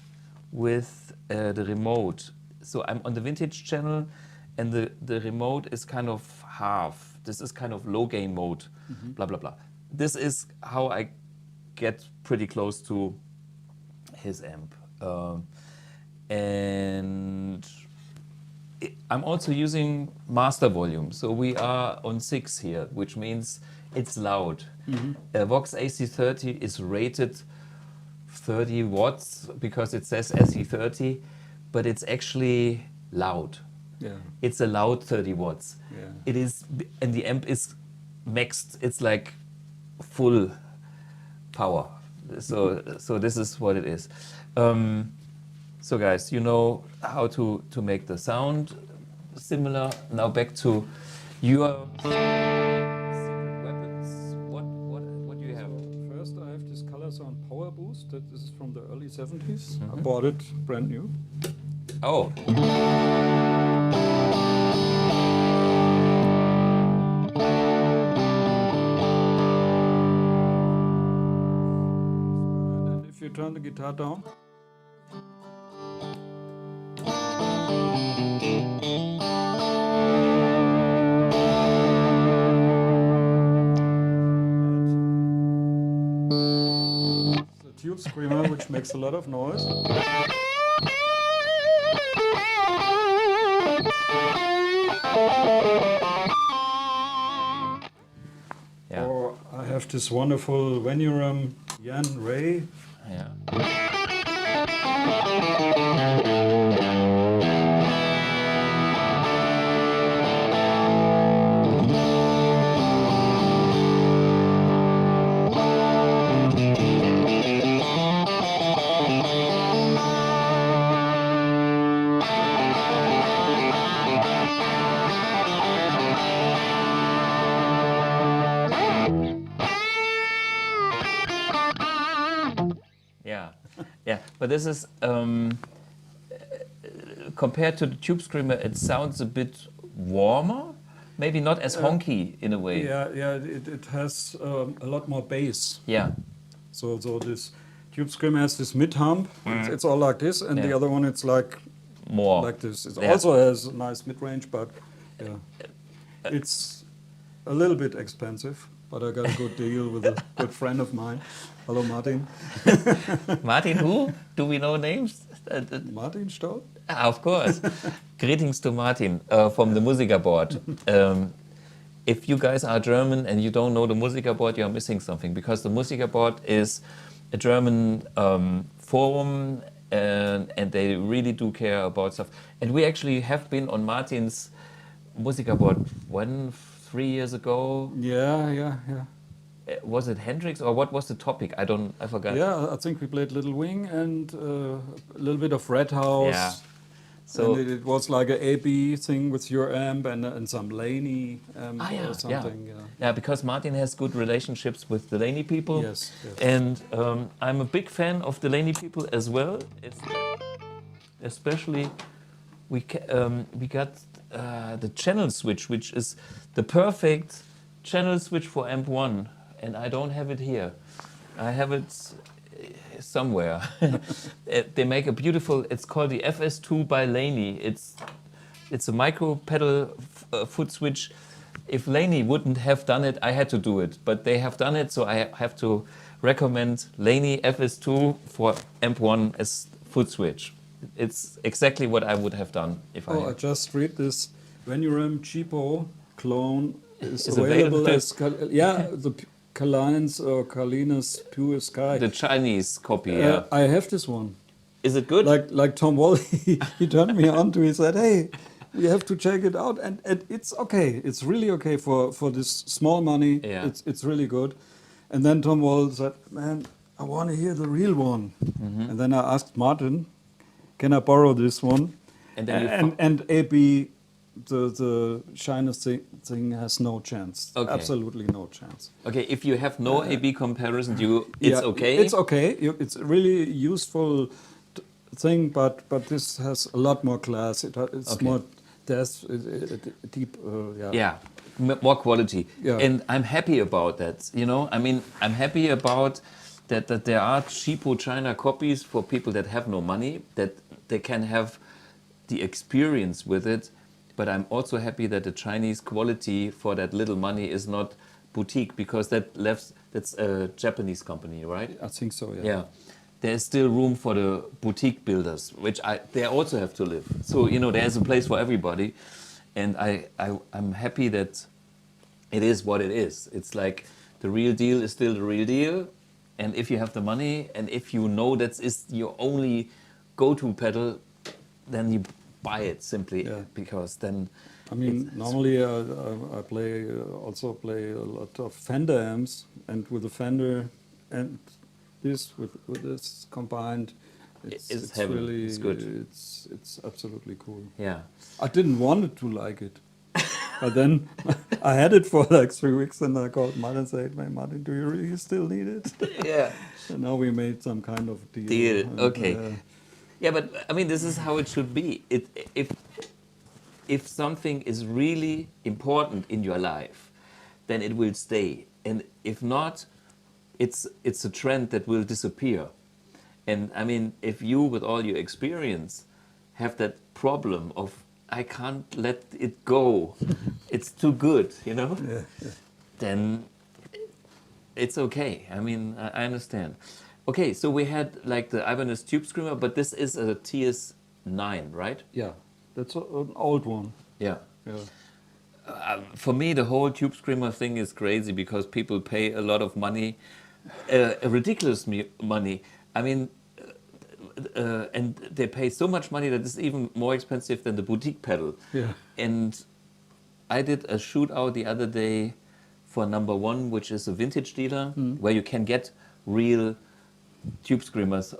Speaker 1: with the remote. so I'm on the vintage channel, and the remote is kind of half. This is kind of low gain mode, blah blah blah. This is how I get pretty close to his amp, and I'm also using master volume. So we are on 6 here, which means it's loud. Vox AC30 is rated 30 watts because it says AC30, but it's actually loud.
Speaker 2: Yeah.
Speaker 1: It's a loud 30 watts.
Speaker 2: Yeah.
Speaker 1: It is, and the amp is maxed. It's like full power. So this is what it is. So guys, you know how to make the sound similar. Now back to your secret weapons. What do you have?
Speaker 2: First, I have this Color Sound Power Boost. This is from the early 70s. I bought it brand new.
Speaker 1: Oh.
Speaker 2: And if you turn the guitar down, the Tube Screamer, which makes a lot of noise.
Speaker 1: Yeah.
Speaker 2: Or I have this wonderful Vemuram Jan Ray.
Speaker 1: Yeah. Yeah, but this is compared to the Tube Screamer, it sounds a bit warmer, maybe not as honky in a way.
Speaker 2: Yeah, it has a lot more bass.
Speaker 1: Yeah,
Speaker 2: So this Tube Screamer has this mid hump. It's all like this, and the
Speaker 1: Yeah.
Speaker 2: other one it's like
Speaker 1: more.
Speaker 2: this. It
Speaker 1: Yeah.
Speaker 2: also has a nice mid range, but yeah, it's a little bit expensive. But I got a good deal with a good friend of mine. Hello, Martin.
Speaker 1: Martin, who? Do we know names?
Speaker 2: Martin Stoll?
Speaker 1: Of course. Greetings to Martin from the Musiker Board. If you guys are German and you don't know the Musiker Board, you're missing something, because the Musiker Board is a German forum, and they really do care about stuff. And we actually have been on Martin's Musiker Board 3 years ago.
Speaker 2: Yeah.
Speaker 1: Was it Hendrix, or what was the topic? I forgot.
Speaker 2: Yeah, I think we played Little Wing and a little bit of Red House.
Speaker 1: Yeah. So
Speaker 2: and it was like a AB thing with your amp and some Laney amp or something.
Speaker 1: Yeah, because Martin has good relationships with the Laney people.
Speaker 2: Yes.
Speaker 1: And I'm a big fan of the Laney people as well. Especially, we got the channel switch, which is the perfect channel switch for amp 1, and I don't have it here. I have it somewhere. They make a beautiful. It's called the FS2 by Laney. It's a micro pedal foot switch. If Laney wouldn't have done it, I had to do it, but they have done it, so I have to recommend Laney FS2 for amp 1 as foot switch. It's exactly what I would have done if
Speaker 2: I
Speaker 1: I.
Speaker 2: just read this. Vemuram Cheapo clone is
Speaker 1: Is
Speaker 2: available
Speaker 1: available.
Speaker 2: as the Kalines or Kalina's Pure Sky.
Speaker 1: The Chinese copy, yeah.
Speaker 2: I have this one.
Speaker 1: Is it good?
Speaker 2: Like Tom Wall, he turned me on to. He said, "Hey, we have to check it out," and it's okay. It's really okay for this small money.
Speaker 1: Yeah.
Speaker 2: It's really good. And then Tom Wall said, "Man, I want to hear the real one." And then I asked Martin, "Can I borrow this one?"
Speaker 1: And then
Speaker 2: and AB, the Shyness thing has no chance.
Speaker 1: Okay.
Speaker 2: Absolutely no chance.
Speaker 1: Okay, if you have no AB comparison, it's okay.
Speaker 2: It's okay. It's a really useful thing, but this has a lot more class. It's
Speaker 1: Okay.
Speaker 2: more depth, deep.
Speaker 1: Yeah, more quality.
Speaker 2: Yeah.
Speaker 1: And I'm happy about that. You know, I mean, I'm happy about that there are cheapo China copies for people that have no money, that they can have the experience with it. But I'm also happy that the Chinese quality for that little money is not boutique, because that's a Japanese company, right?
Speaker 2: I think so, yeah.
Speaker 1: Yeah. There's still room for the boutique builders, which they also have to live. So, there's a place for everybody. And I'm happy that it is what it is. It's like the real deal is still the real deal. And if you have the money, and if you know that is your only go-to pedal, then you buy it simply, because then...
Speaker 2: I mean, normally I also play a lot of Fender amps, and with the Fender and this with this combined, it's
Speaker 1: heaven.
Speaker 2: really
Speaker 1: It's good.
Speaker 2: It's absolutely cool.
Speaker 1: Yeah.
Speaker 2: I didn't want it to like it, but then I had it for like 3 weeks, and I called Martin and said, "Man, Martin, do you really still need it?"
Speaker 1: Yeah.
Speaker 2: And now we made some kind of deal.
Speaker 1: Deal.
Speaker 2: And,
Speaker 1: Okay. Yeah, but I mean, this is how it should be. If something is really important in your life, then it will stay. And if not, it's a trend that will disappear. And I mean, if you, with all your experience, have that problem of, I can't let it go, it's too good, then it's okay. I mean, I understand. Okay, so we had like the Ibanez Tube Screamer, but this is a TS9, right?
Speaker 2: Yeah, that's an old one.
Speaker 1: Yeah.
Speaker 2: Yeah.
Speaker 1: For me, the whole Tube Screamer thing is crazy, because people pay a lot of money, ridiculous money. I mean, and they pay so much money that it's even more expensive than the boutique pedal.
Speaker 2: Yeah.
Speaker 1: And I did a shootout the other day for Number One, which is a vintage dealer, where you can get real Tube Screamers,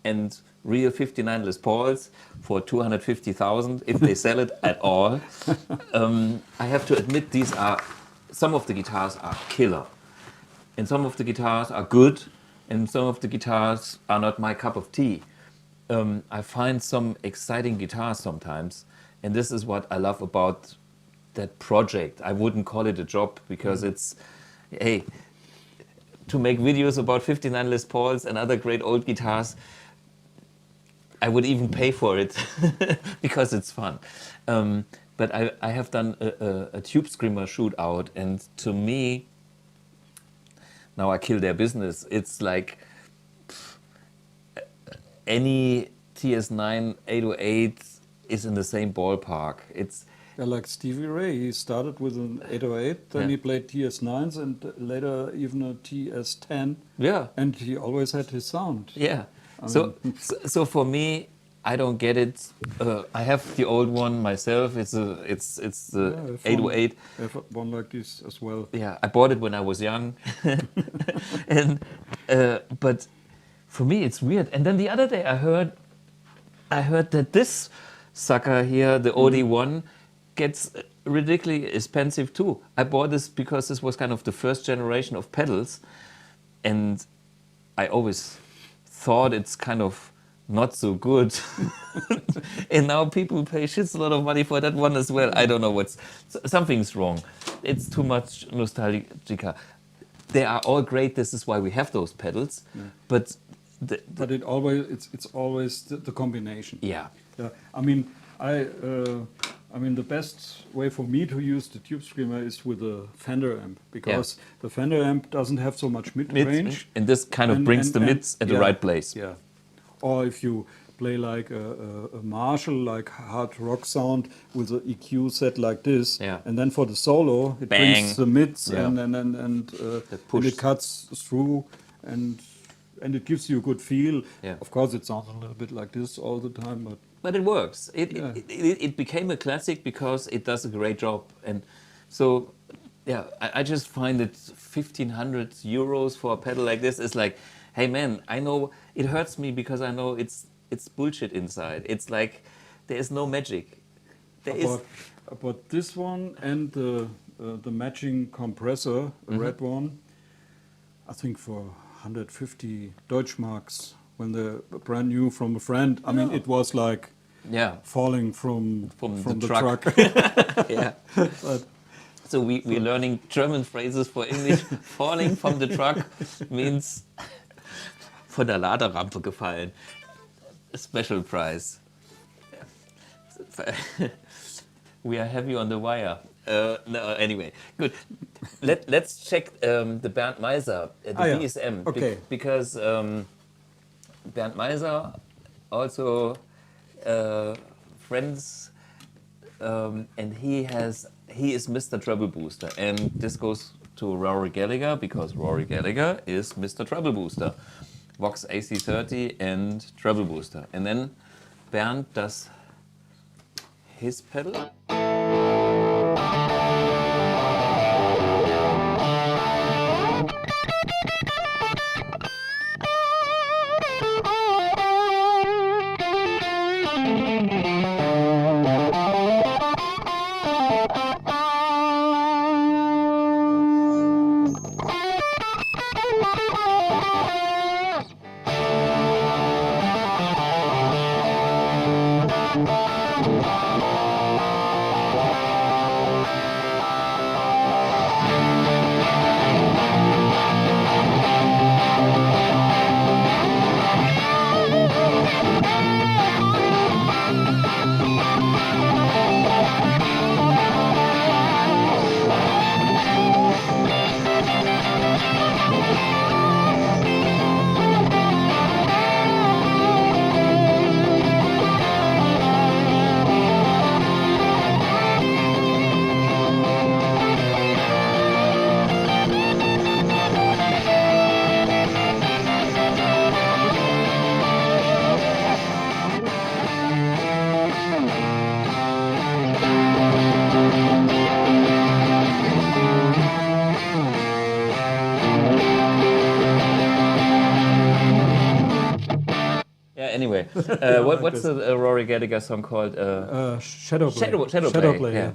Speaker 1: and real 59 Les Pauls for 250,000 if they sell it at all. I have to admit, some of the guitars are killer, and some of the guitars are good, and some of the guitars are not my cup of tea. I find some exciting guitars sometimes, and this is what I love about that project. I wouldn't call it a job, because it's, hey, to make videos about 59 Les Pauls and other great old guitars, I would even pay for it because it's fun. But I have done a Tube Screamer shootout, and to me, now I kill their business. It's like any TS9 808 is in the same ballpark. It's
Speaker 2: Like Stevie Ray, he started with an 808, then he played TS9s, and later even a TS10.
Speaker 1: Yeah.
Speaker 2: And he always had his sound.
Speaker 1: Yeah. So for me, I don't get it. I have the old one myself. It's the 808.
Speaker 2: I have one like this as well.
Speaker 1: Yeah, I bought it when I was young, but for me it's weird. And then the other day I heard that this sucker here, the OD1, gets ridiculously expensive too. I bought this because this was kind of the first generation of pedals, and I always thought it's kind of not so good. And now people pay shits a lot of money for that one as well. I don't know, something's wrong. It's too much nostalgia. They are all great. This is why we have those pedals. Yeah. But
Speaker 2: it's always the combination.
Speaker 1: Yeah.
Speaker 2: Yeah. I mean, the best way for me to use the Tube Screamer is with a Fender amp, because the Fender amp doesn't have so much mid-range.
Speaker 1: And this kind of brings the mids at the right place.
Speaker 2: Yeah. Or if you play like a Marshall, like hard rock sound with an EQ set like this, and then for the solo, it brings the mids and it cuts through, and it gives you a good feel. Yeah. Of course, it sounds a little bit like this all the time,
Speaker 1: but it works. It became a classic because it does a great job. And so, I just find that 1,500 euros for a pedal like this is like, hey man, I know it hurts me because I know it's bullshit inside. It's like there is no magic.
Speaker 2: About this one and the matching compressor, a red one, I think for 150 Deutschmarks, when they're brand new from a friend. I mean, it was like falling from the truck.
Speaker 1: Yeah. So we're learning German phrases for English. Falling from the truck means von der Laderampe gefallen. A special prize. We are heavy on the wire. No, anyway, good. Let's check the Bernd Meiser, the BSM,
Speaker 2: Okay.
Speaker 1: because Bernd Meiser also friends, and he is Mr. Treble Booster, and this goes to Rory Gallagher because Rory Gallagher is Mr. Treble Booster, Vox AC30 and Treble Booster, and then Bernd does his pedal. Anyway, what's the Rory Gallagher song called?
Speaker 2: Shadow Play.
Speaker 1: Shadow Play,
Speaker 2: yeah.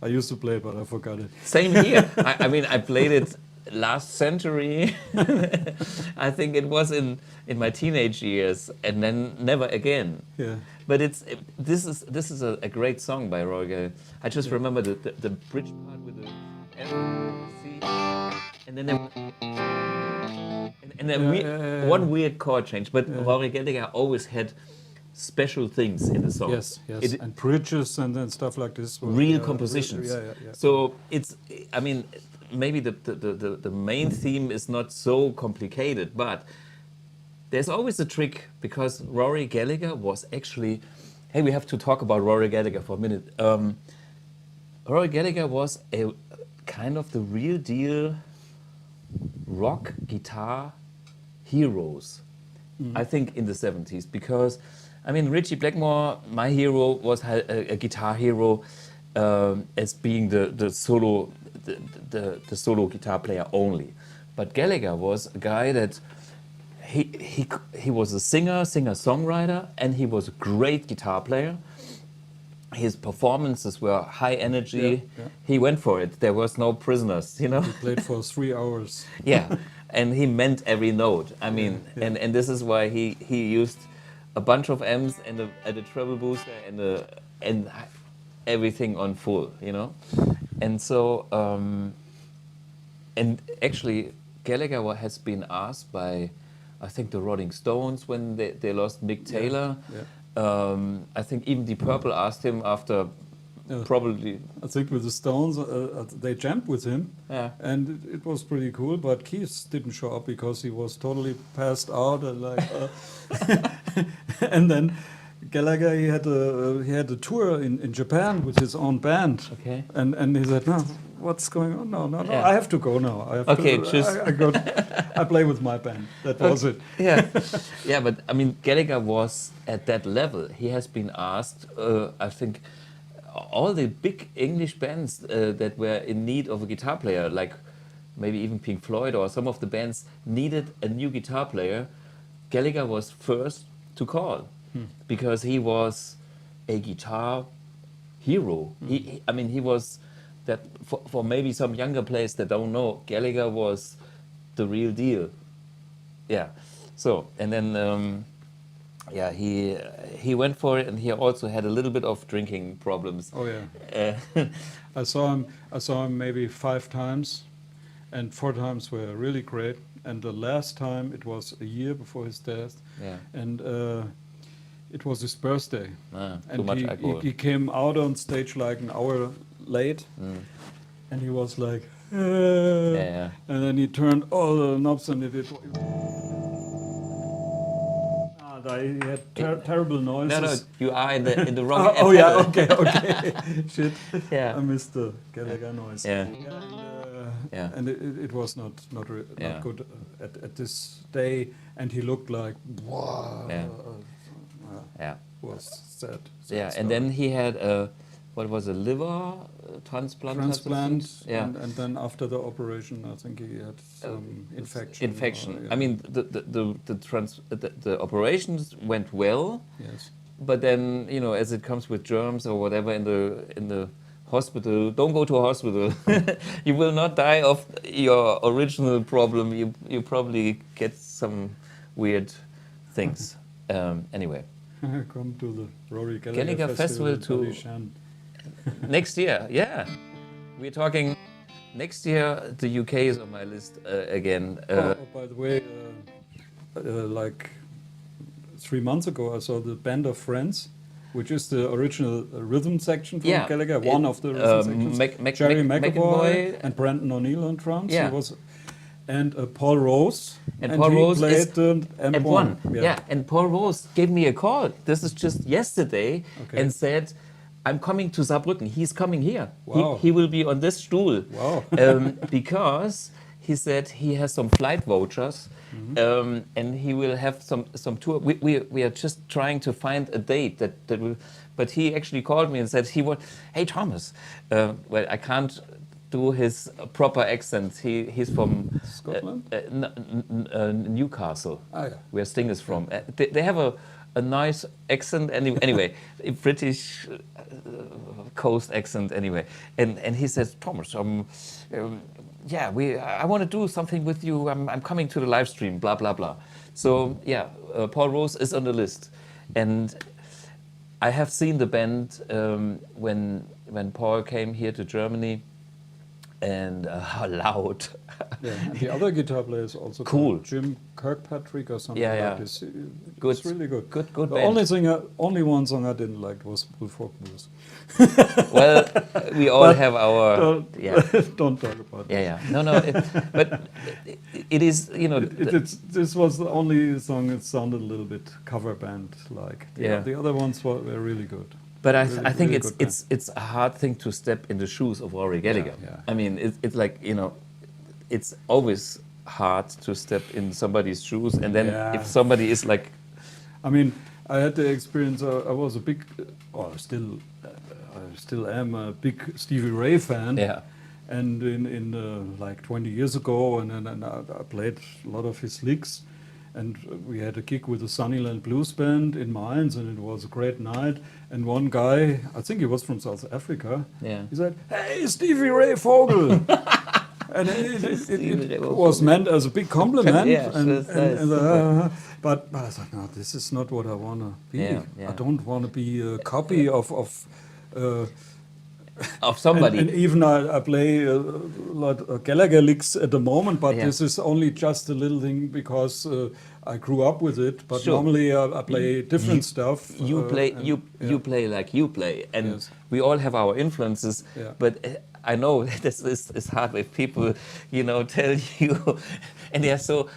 Speaker 2: I used to play it, but I forgot it.
Speaker 1: Same here. I mean, I played it last century. I think it was in my teenage years, and then never again.
Speaker 2: Yeah.
Speaker 1: But this is a great song by Rory Gallagher. I just remember the bridge part with the F, C, and then one weird chord change. But Rory Gallagher always had special things in the song.
Speaker 2: Yes. And bridges and then stuff like this.
Speaker 1: Real compositions.
Speaker 2: Yeah.
Speaker 1: So I mean, maybe the main theme is not so complicated, but there's always a trick because Rory Gallagher was actually. Hey, we have to talk about Rory Gallagher for a minute. Rory Gallagher was a kind of the real deal rock guitar heroes, I think, in the 70s, because I mean, Ritchie Blackmore, my hero, was a guitar hero as being the solo guitar player only, but Gallagher was a guy that he was a singer-songwriter, and he was a great guitar player. His performances were high energy.
Speaker 2: Yeah.
Speaker 1: He went for it. There was no prisoners, you know.
Speaker 2: He played for 3 hours.
Speaker 1: Yeah, and he meant every note. I mean, and this is why he used a bunch of amps and a treble booster and everything on full, you know. And so, and actually, Gallagher has been asked by, I think, the Rolling Stones when they lost Mick Taylor.
Speaker 2: Yeah.
Speaker 1: I think even Deep Purple asked him after probably.
Speaker 2: I think with the Stones, they jammed with him, and it was pretty cool. But Keith didn't show up because he was totally passed out, and and then Gallagher he had a tour in Japan with his own band.
Speaker 1: Okay.
Speaker 2: And he said, no, what's going on? No, I have to go now. I play with my band. That was it.
Speaker 1: Yeah, but I mean, Gallagher was at that level. He has been asked, I think, all the big English bands that were in need of a guitar player, like maybe even Pink Floyd or some of the bands needed a new guitar player. Gallagher was first to call because he was a guitar hero. He was that for maybe some younger players that don't know, Gallagher was the real deal. Yeah. So, and then he went for it, and he also had a little bit of drinking problems.
Speaker 2: Oh yeah. I saw him maybe 5 times, and 4 times were really great. And the last time, it was a year before his death.
Speaker 1: Yeah.
Speaker 2: And it was his birthday.
Speaker 1: Too
Speaker 2: And
Speaker 1: much alcohol.
Speaker 2: he came out on stage like an hour late, and he was like, and then he turned all the knobs and he did. He had terrible noises.
Speaker 1: No, you are in the wrong.
Speaker 2: Oh yeah, okay. Shit.
Speaker 1: Yeah.
Speaker 2: I missed the Gallagher noise.
Speaker 1: Yeah.
Speaker 2: And it was not good at this day, and he looked like wow. Was sad.
Speaker 1: And then he had what was a liver transplant.
Speaker 2: And then after the operation, I think he had some infection.
Speaker 1: I mean, the operations went well.
Speaker 2: Yes.
Speaker 1: But then, as it comes with germs or whatever in the hospital, don't go to a hospital. You will not die of your original problem. You probably get some weird things. Anyway.
Speaker 2: Come to the Rory
Speaker 1: Gallagher Festival to next year. Yeah, we're talking next year. The UK is on my list again.
Speaker 2: By the way, like 3 months ago, I saw the Band of Friends, which is the original rhythm section from Gallagher. One of the rhythm sections. Jerry McAvoy and Brandon O'Neill on drums.
Speaker 1: Yeah.
Speaker 2: He was, and Paul Rose.
Speaker 1: And Paul Rose
Speaker 2: played
Speaker 1: is
Speaker 2: M1.
Speaker 1: Yeah, and Paul Rose gave me a call. This is just yesterday, and said, "I'm coming to Saarbrücken. He's coming here.
Speaker 2: Wow.
Speaker 1: He will be on this stool."
Speaker 2: Wow.
Speaker 1: Because he said he has some flight vouchers, and he will have some tour. We are just trying to find a date that will. But he actually called me and said hey Thomas, well, I can't do his proper accent. He's from
Speaker 2: Scotland?
Speaker 1: Newcastle, where Sting is from. They have a nice accent anyway, a British coast accent anyway. And he says, Thomas, I want to do something with you. I'm coming to the live stream, blah, blah, blah. So Paul Rose is on the list. And I have seen the band when Paul came here to Germany. And how loud.
Speaker 2: And the other guitar player is also
Speaker 1: cool.
Speaker 2: Jim Kirkpatrick or something like this.
Speaker 1: Good.
Speaker 2: It's really good.
Speaker 1: Good
Speaker 2: the
Speaker 1: band.
Speaker 2: Only one song I didn't like was Bullfrog Blues.
Speaker 1: Well, we all have our...
Speaker 2: Don't talk about
Speaker 1: that. No, but it is,
Speaker 2: this was the only song that sounded a little bit cover band-like. The other ones were really good.
Speaker 1: But I think it's a hard thing to step in the shoes of Rory Gallagher. I mean, it's like, it's always hard to step in somebody's shoes, and then if somebody is like...
Speaker 2: I mean, I had the experience, I was a big, I still am a big Stevie Ray fan.
Speaker 1: Yeah.
Speaker 2: And in like 20 years ago, and I played a lot of his licks. And we had a gig with the Sunnyland Blues Band in Mainz, and it was a great night. And one guy, I think he was from South Africa, he said, "Hey, Stevie Ray Vogel!" And it was meant as a big compliment. But I thought, no, this is not what I want to be. I don't want to be a copy of
Speaker 1: somebody.
Speaker 2: And even I play a lot of Gallagher licks at the moment, but this is only just a little thing because I grew up with it. But normally I play different stuff.
Speaker 1: You play like you play, and we all have our influences. But I know this is hard with people, tell you, and they are so.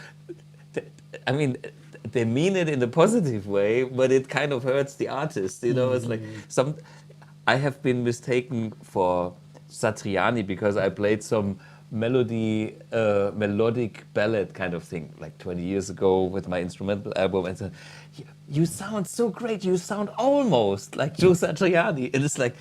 Speaker 1: I mean, they mean it in a positive way, but it kind of hurts the artist. It's like some. I have been mistaken for Satriani because I played some melodic ballad kind of thing like 20 years ago with my instrumental album, and said, "You sound so great. You sound almost like Joe Satriani." And it's like,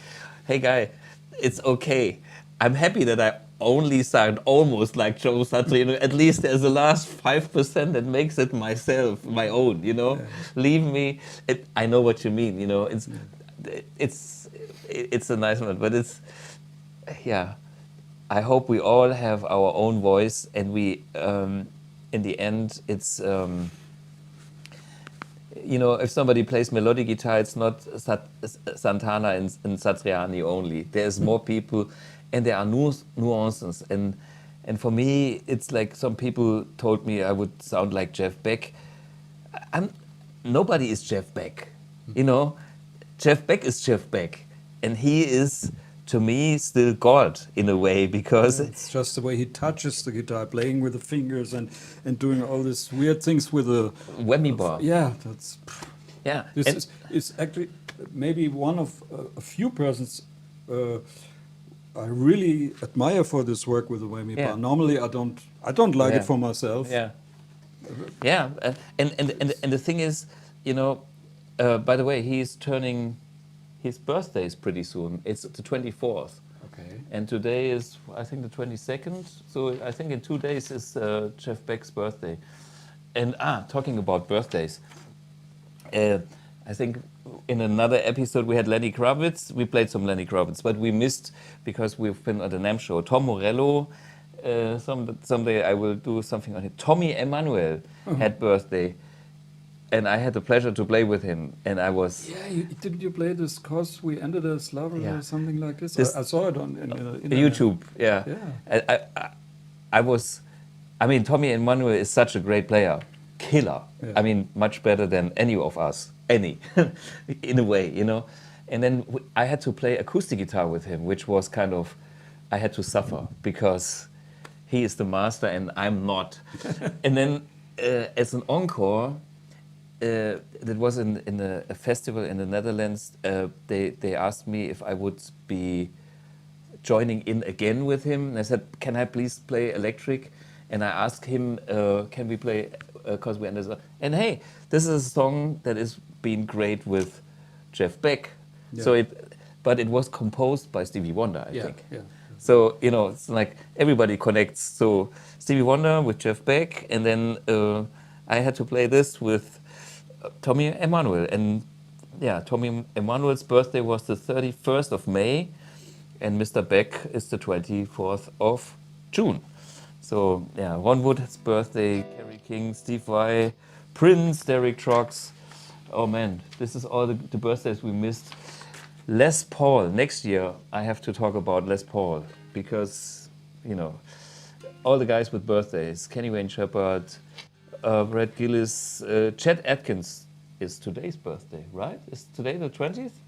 Speaker 1: hey guy, it's okay. I'm happy that I only sound almost like Joe Satriani. At least there's the last 5% that makes it myself, my own. Leave me. I know what you mean. It's a nice one, but it's, I hope we all have our own voice, and we, in the end, it's, if somebody plays melodic guitar, it's not Santana and Satriani only. There's more people, and there are nuances. And for me, it's like some people told me I would sound like Jeff Beck. Nobody is Jeff Beck. You know, Jeff Beck is Jeff Beck, and he is, to me, still God in a way, because
Speaker 2: It's just the way he touches the guitar, playing with the fingers and doing all these weird things with the
Speaker 1: whammy bar.
Speaker 2: Yeah, that's.
Speaker 1: Yeah,
Speaker 2: This is actually maybe one of a few persons I really admire for this work with the whammy bar. Normally, I don't like it for myself.
Speaker 1: Yeah, yeah, and the thing is, you know, by the way, he's turning. His birthday is pretty soon. It's the 24th.
Speaker 2: Okay.
Speaker 1: And today is, I think, the 22nd. So I think in 2 days is Jeff Beck's birthday. And talking about birthdays, I think in another episode we had Lenny Kravitz. We played some Lenny Kravitz, but we missed because we've been at the NAMM show. Tom Morello. Someday I will do something on him. Tommy Emmanuel had birthday. And I had the pleasure to play with him, and I was...
Speaker 2: Yeah, didn't you play this Cause We Ended as Lovers or something like this? I saw it on in
Speaker 1: YouTube, yeah. I was... I mean, Tommy Emmanuel is such a great player. Killer. Yeah. I mean, much better than any of us. Any. In a way, you know. And then I had to play acoustic guitar with him, which was kind of... I had to suffer, because he is the master and I'm not. And then as an encore... that was in a festival in the Netherlands. They asked me if I would be joining in again with him. And I said, can I please play electric? And I asked him, can we play Cause We Ended? And hey, this is a song that is being great with Jeff Beck. Yeah. So but it was composed by Stevie Wonder, I think. Yeah. So, you know, it's like everybody connects. So Stevie Wonder with Jeff Beck, and then I had to play this with Tommy Emmanuel. And yeah, Tommy Emmanuel's birthday was the 31st of May, and Mr. Beck is the 24th of June. So yeah, Ron Wood's birthday, Kerry King, Steve Vai, Prince, Derek Trucks. Oh man, this is all the birthdays we missed. Les Paul, next year I have to talk about Les Paul, because, you know, all the guys with birthdays, Kenny Wayne Shepherd, Brad Gillis, Chet Atkins is today's birthday, right? Is today the 20th?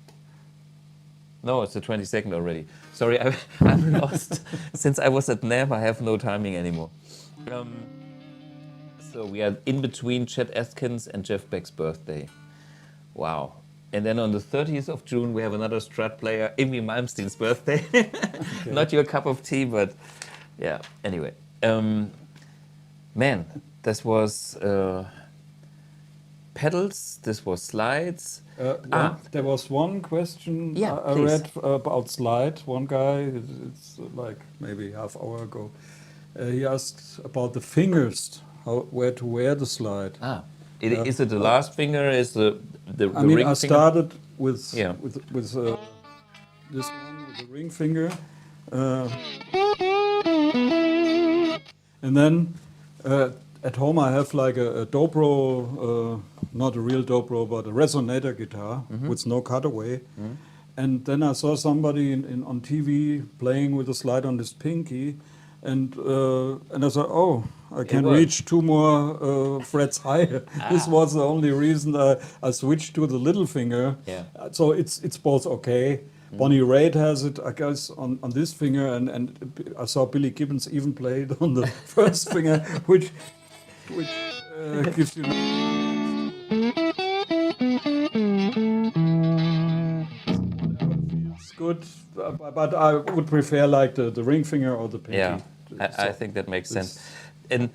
Speaker 1: No, it's the 22nd already. Sorry, I'm lost. Since I was at NAMM, I have no timing anymore. So we are in between Chet Atkins and Jeff Beck's birthday. Wow. And then on the 30th of June, we have another Strat player, Amy Malmsteen's birthday. Okay. Not your cup of tea, but yeah, anyway. Man, this was pedals, this was slides.
Speaker 2: There was one question I read about slide. One guy, it's like maybe half hour ago, he asked about the fingers, where to wear the slide.
Speaker 1: Is it the last finger? Is the
Speaker 2: I mean,
Speaker 1: ring
Speaker 2: I
Speaker 1: finger?
Speaker 2: started with this one with the ring finger, and then at home I have like a dobro, not a real dobro, but a resonator guitar with no cutaway. And then I saw somebody on TV playing with a slide on his pinky, and I thought, oh, I can reach 2 more frets higher. This was the only reason I switched to the little finger.
Speaker 1: Yeah.
Speaker 2: So it's both okay. Bonnie Raitt has it, I guess, on this finger, and I saw Billy Gibbons even play it on the first finger, which gives you. It's good, but I would prefer like the ring finger or the pinky.
Speaker 1: Yeah, I think that makes sense. And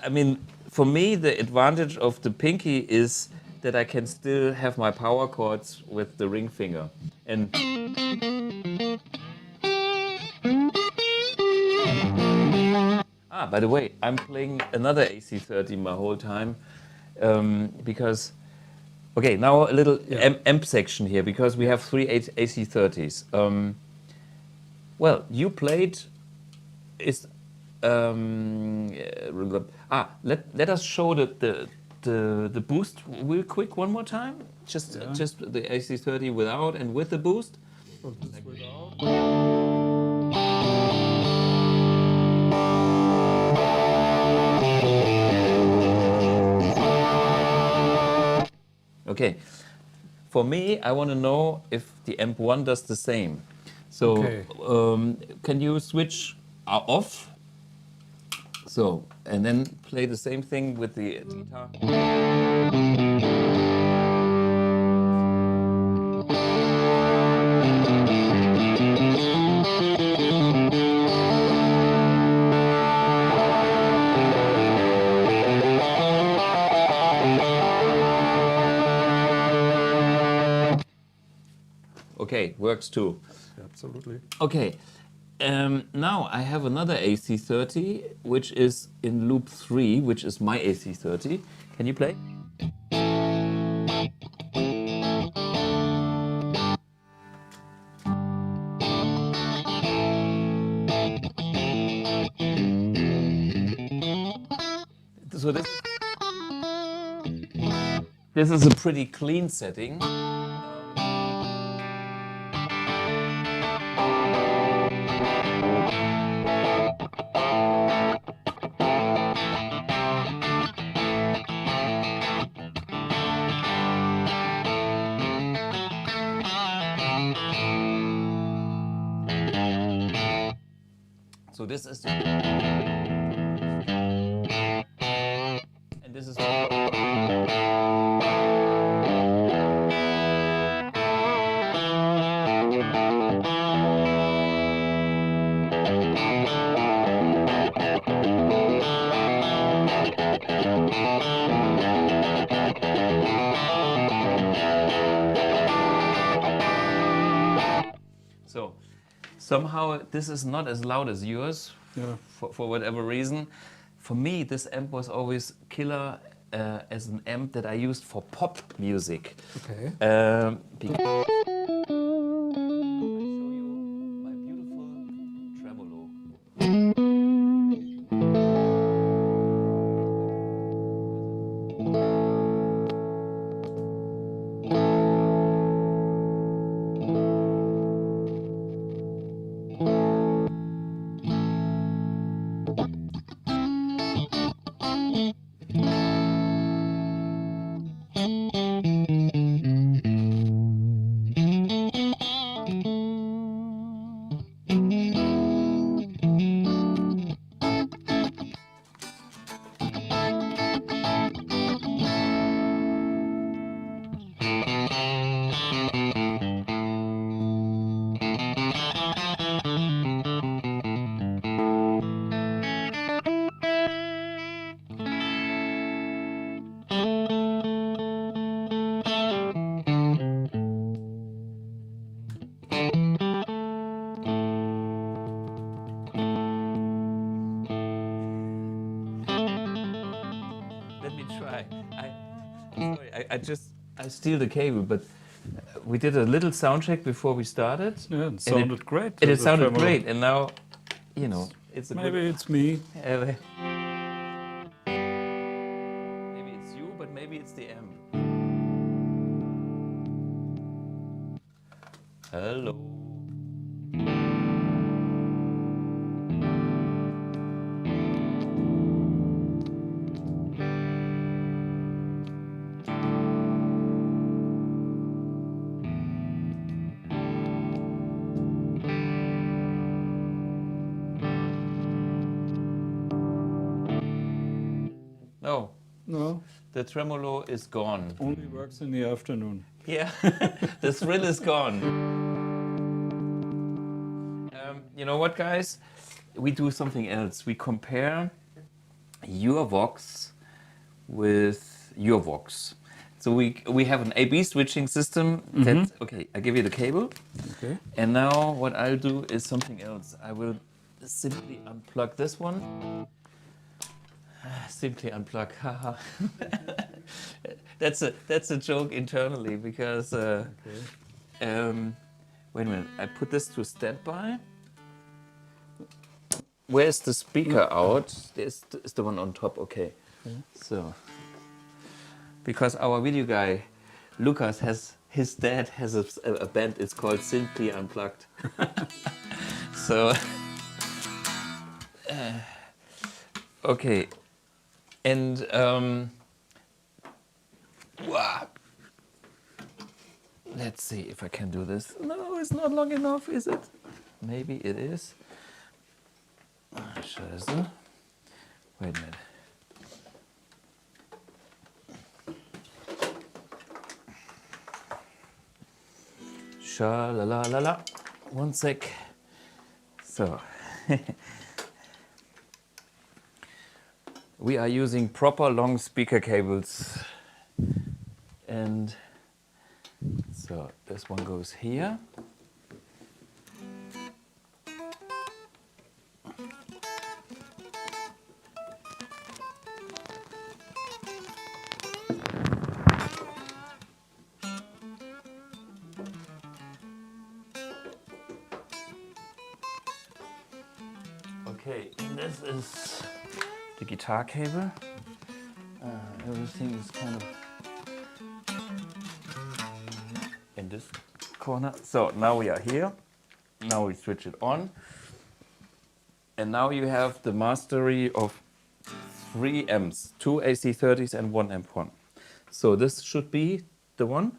Speaker 1: I mean, for me, the advantage of the pinky is that I can still have my power chords with the ring finger. And by the way, I'm playing another AC30 my whole time because, okay, now a little amp section here, because we have 3 AC30s. Well, you played let us show the boost real quick one more time. Just the AC30 without and with the boost. Okay, for me, I want to know if the amp 1 does the same. So
Speaker 2: Okay.
Speaker 1: can you switch off? So, and then play the same thing with the guitar. Okay, works too.
Speaker 2: Absolutely.
Speaker 1: Okay, now I have another AC30, which is in loop 3, which is my AC30. Can you play? So this is a pretty clean setting. So this is, and this is. So somehow this is not as loud as yours, for whatever reason. For me, this amp was always killer as an amp that I used for pop music.
Speaker 2: Okay.
Speaker 1: Because I show you my beautiful tremolo. Let me try. I steal the cable, but we did a little sound check before we started.
Speaker 2: Yeah, it sounded great.
Speaker 1: And it
Speaker 2: The
Speaker 1: sounded
Speaker 2: tremolo.
Speaker 1: great, and now, you know, it's a
Speaker 2: Maybe
Speaker 1: good,
Speaker 2: it's me.
Speaker 1: maybe it's you, but maybe it's the amp. Hello. No,
Speaker 2: No,
Speaker 1: the tremolo is gone.
Speaker 2: only works in the afternoon.
Speaker 1: Yeah, the thrill is gone. You know what, guys? We do something else. We compare your Vox with your Vox. So we have an A/B switching system. That, okay, I give you the cable.
Speaker 2: Okay.
Speaker 1: And now what I'll do is something else. I will simply unplug this one. Simply unplug. Haha. That's a joke internally because wait a minute. I put this to standby. Where's the speaker out? There's the one on top. Okay. So because our video guy Lucas his dad has a band. It's called Simply Unplugged. So okay. And wow. Let's see if I can do this. No, it's not long enough, is it? Maybe it is. Scheiße. Wait a minute. Sha-la-la-la-la. One sec. So. We are using proper long speaker cables. And so this one goes here. Okay, and this is the guitar cable. Everything is kind of in this corner. So now we are here. Now we switch it on. And now you have the mastery of 3 amps, 2 AC30s and 1 amp 1. So this should be the one.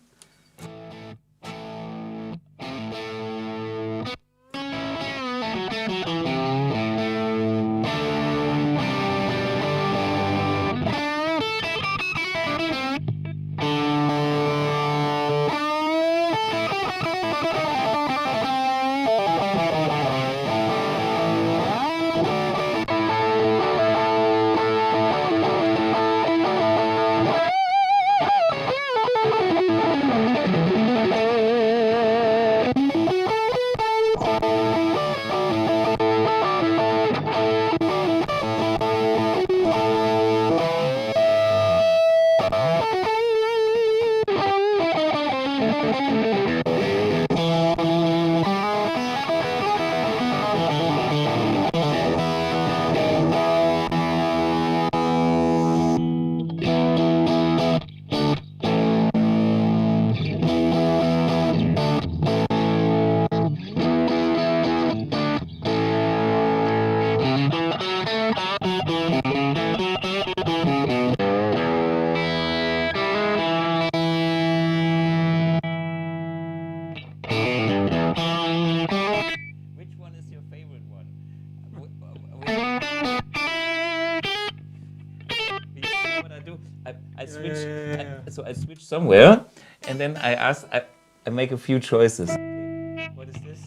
Speaker 1: So I switch somewhere, and then I make a few choices. What is this?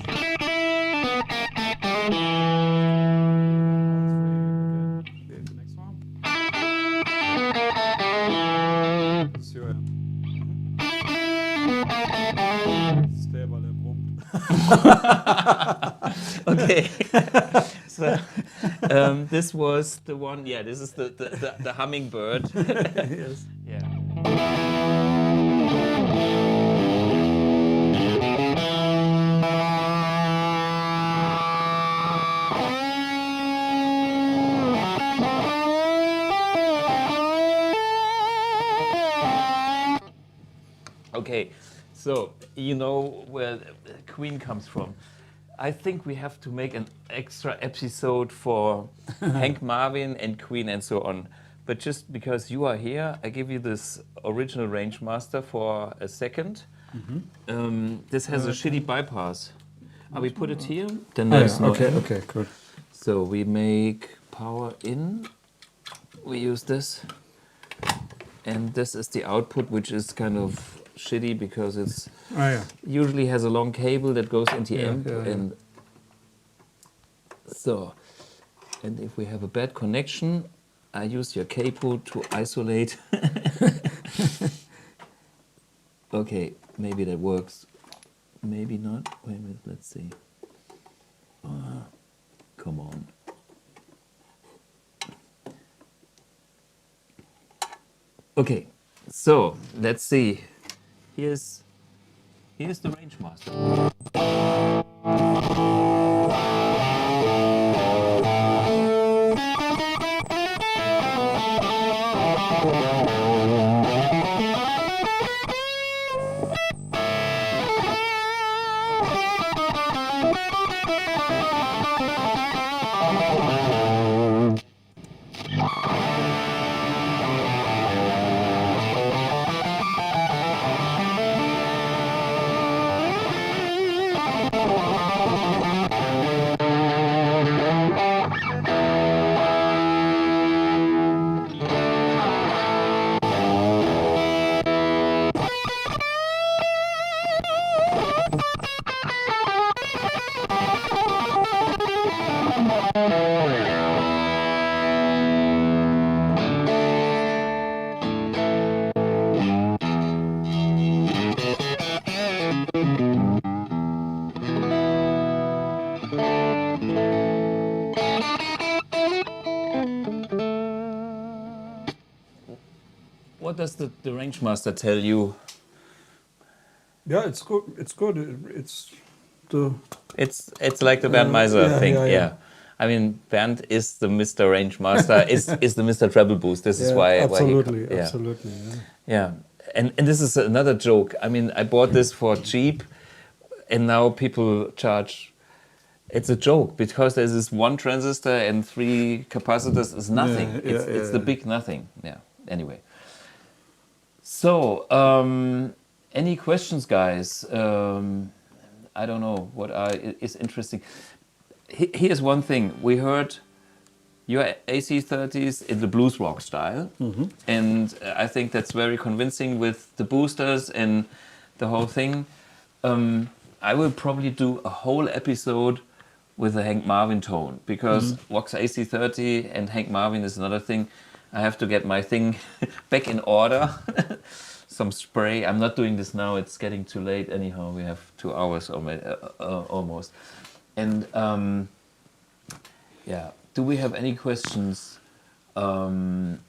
Speaker 2: The next one. Sure. Stay while er brummt.
Speaker 1: Okay. So this was the one. Yeah, this is the hummingbird.
Speaker 2: Yes.
Speaker 1: Yeah. Okay, so you know where Queen comes from. I think we have to make an extra episode for Hank Marvin and Queen and so on. But just because you are here, I give you this original Range Master for a second. This has a shitty bypass. We put it here, then there's no
Speaker 2: okay,
Speaker 1: end.
Speaker 2: okay, good.
Speaker 1: So we make power in. We use this. And this is the output, which is kind of shitty because it's usually has a long cable that goes into amp. And so, and if we have a bad connection, I use your cable to isolate. Okay, maybe that works. Maybe not. Wait a minute, let's see. Come on. Okay, so let's see. Here's the Range Master. what does the range master tell you?
Speaker 2: Yeah, it's good. It's good. It's the
Speaker 1: It's like the Bernd Meiser thing. Yeah. I mean, Bernd is the Mr. Range Master, is the Mr. Treble Boost. This is why.
Speaker 2: Absolutely,
Speaker 1: yeah.
Speaker 2: absolutely.
Speaker 1: Yeah, and this is another joke. I mean, I bought this for cheap, and now people charge. It's a joke because there's this one transistor and 3 capacitors. It's nothing. It's the big nothing. Yeah. Anyway. So, any questions, guys? I don't know what is interesting. Here's one thing. We heard your AC30s in the blues rock style. And I think that's very convincing with the boosters and the whole thing. I will probably do a whole episode with the Hank Marvin tone because Vox AC30 and Hank Marvin is another thing. I have to get my thing back in order. Some spray. I'm not doing this now. It's getting too late anyhow. We have 2 hours almost. And yeah, do we have any questions? AmpX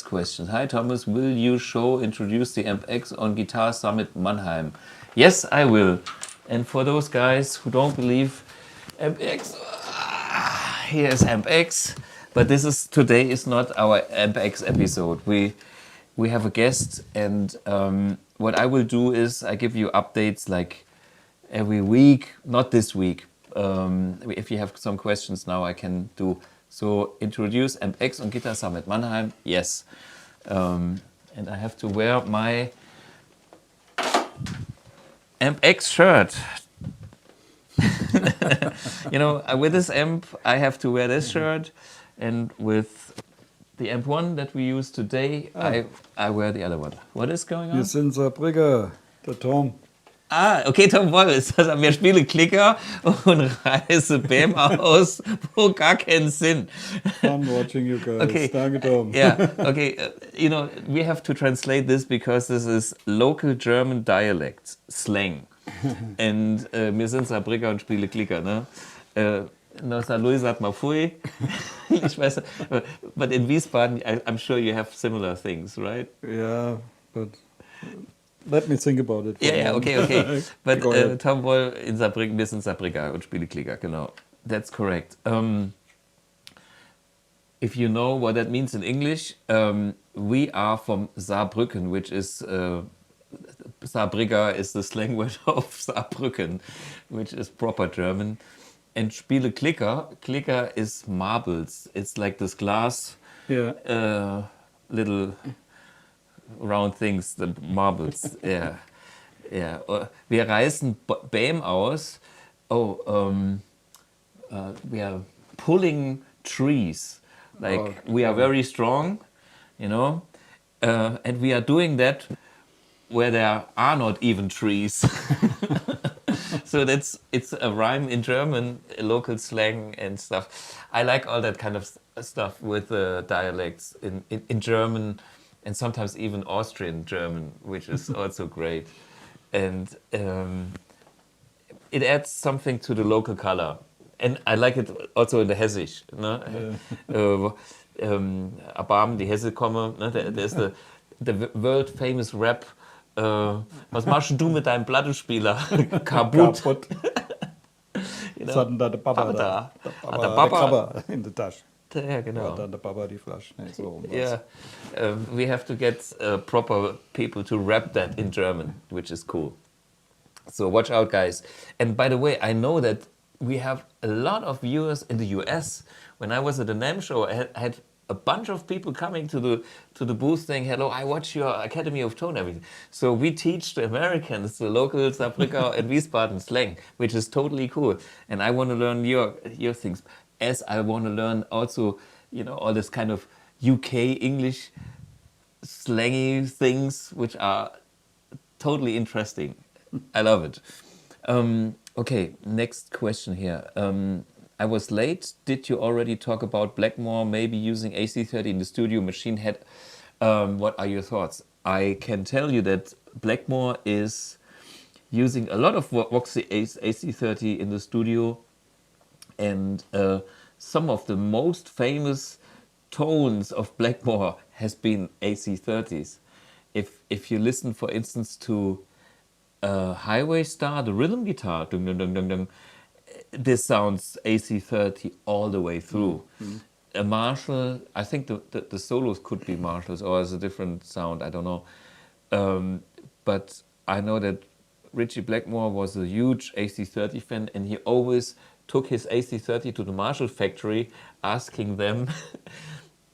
Speaker 1: questions. Hi Thomas, will you introduce the AmpX on Guitar Summit Mannheim? Yes, I will. And for those guys who don't believe AmpX, here's AmpX. But today is not our AmpX episode. We have a guest, and what I will do is I give you updates like every week, not this week. If you have some questions now, I can do. So introduce AmpX on Guitar Summit Mannheim, yes. And I have to wear my AmpX shirt. You know, with this amp, I have to wear this shirt. And with the amp 1 that we use today, I wear the other one. What is going on?
Speaker 2: Wir sind Saarbrücker, der Tom.
Speaker 1: Okay, Tom Boll ist das. Wir spielen Klicker und reiße BAM aus, wo gar keinen Sinn.
Speaker 2: Fun watching you guys.
Speaker 1: Okay.
Speaker 2: Danke, Tom.
Speaker 1: Yeah, okay. You know, we have to translate this because this is local German dialect, slang. And wir sind Saarbrücker und spielen Klicker, ne? No, St. Louis sagt mal Pfui. Ich weiß, but in Wiesbaden, I'm sure you have similar things, right?
Speaker 2: Yeah, but let me think about it.
Speaker 1: Yeah, okay. But Tom Boll in Saarbrücken, wir sind Saarbrücker und spiele Klicker, genau. That's correct. If you know what that means in English, we are from Saarbrücken, which is Saarbrücker is the slang word of Saarbrücken, which is proper German. And spiele Klicker is marbles. It's like this glass, little round things, the marbles. Yeah. Wir reißen BAM aus. We are pulling trees. Like we are very strong, you know, and we are doing that where there are not even trees. So it's a rhyme in German, local slang and stuff. I like all that kind of stuff with dialects in German and sometimes even Austrian German, which is also great. And it adds something to the local color. And I like it also in the Hessisch. Ne? Erbarmen die Hesse komme. Ne? There's the world famous rap. Was machst du mit deinem Plattenspieler? Kaputt. You know,
Speaker 2: Das hat dann der Papa da.
Speaker 1: Der Papa
Speaker 2: in der Tasche.
Speaker 1: Ja, genau.
Speaker 2: Hat dann der Papa die Flasche. Nee, so
Speaker 1: yeah. We have to get proper people to rap that in German, which is cool. So watch out, guys. And by the way, I know that we have a lot of viewers in the US. When I was at the NAMM show, I had a bunch of people coming to the booth saying, hello, I watch your Academy of Tone, everything. So we teach the Americans the local Saarbrücker and Wiesbaden slang, which is totally cool. And I want to learn your things, as I want to learn also, you know, all this kind of UK English slangy things, which are totally interesting. I love it. Okay, next question here. I was late. Did you already talk about Blackmore maybe using AC30 in the studio machine head? What are your thoughts? I can tell you that Blackmore is using a lot of Vox AC30 in the studio, and some of the most famous tones of Blackmore has been AC30s. If you listen, for instance, to Highway Star, the rhythm guitar, dung, dung, dung, dung, dung, this sounds AC30 all the way through. A Marshall, I think the solos could be Marshalls, or is a different sound, I don't know. But I know that Ritchie Blackmore was a huge AC30 fan, and he always took his AC30 to the Marshall factory, asking them,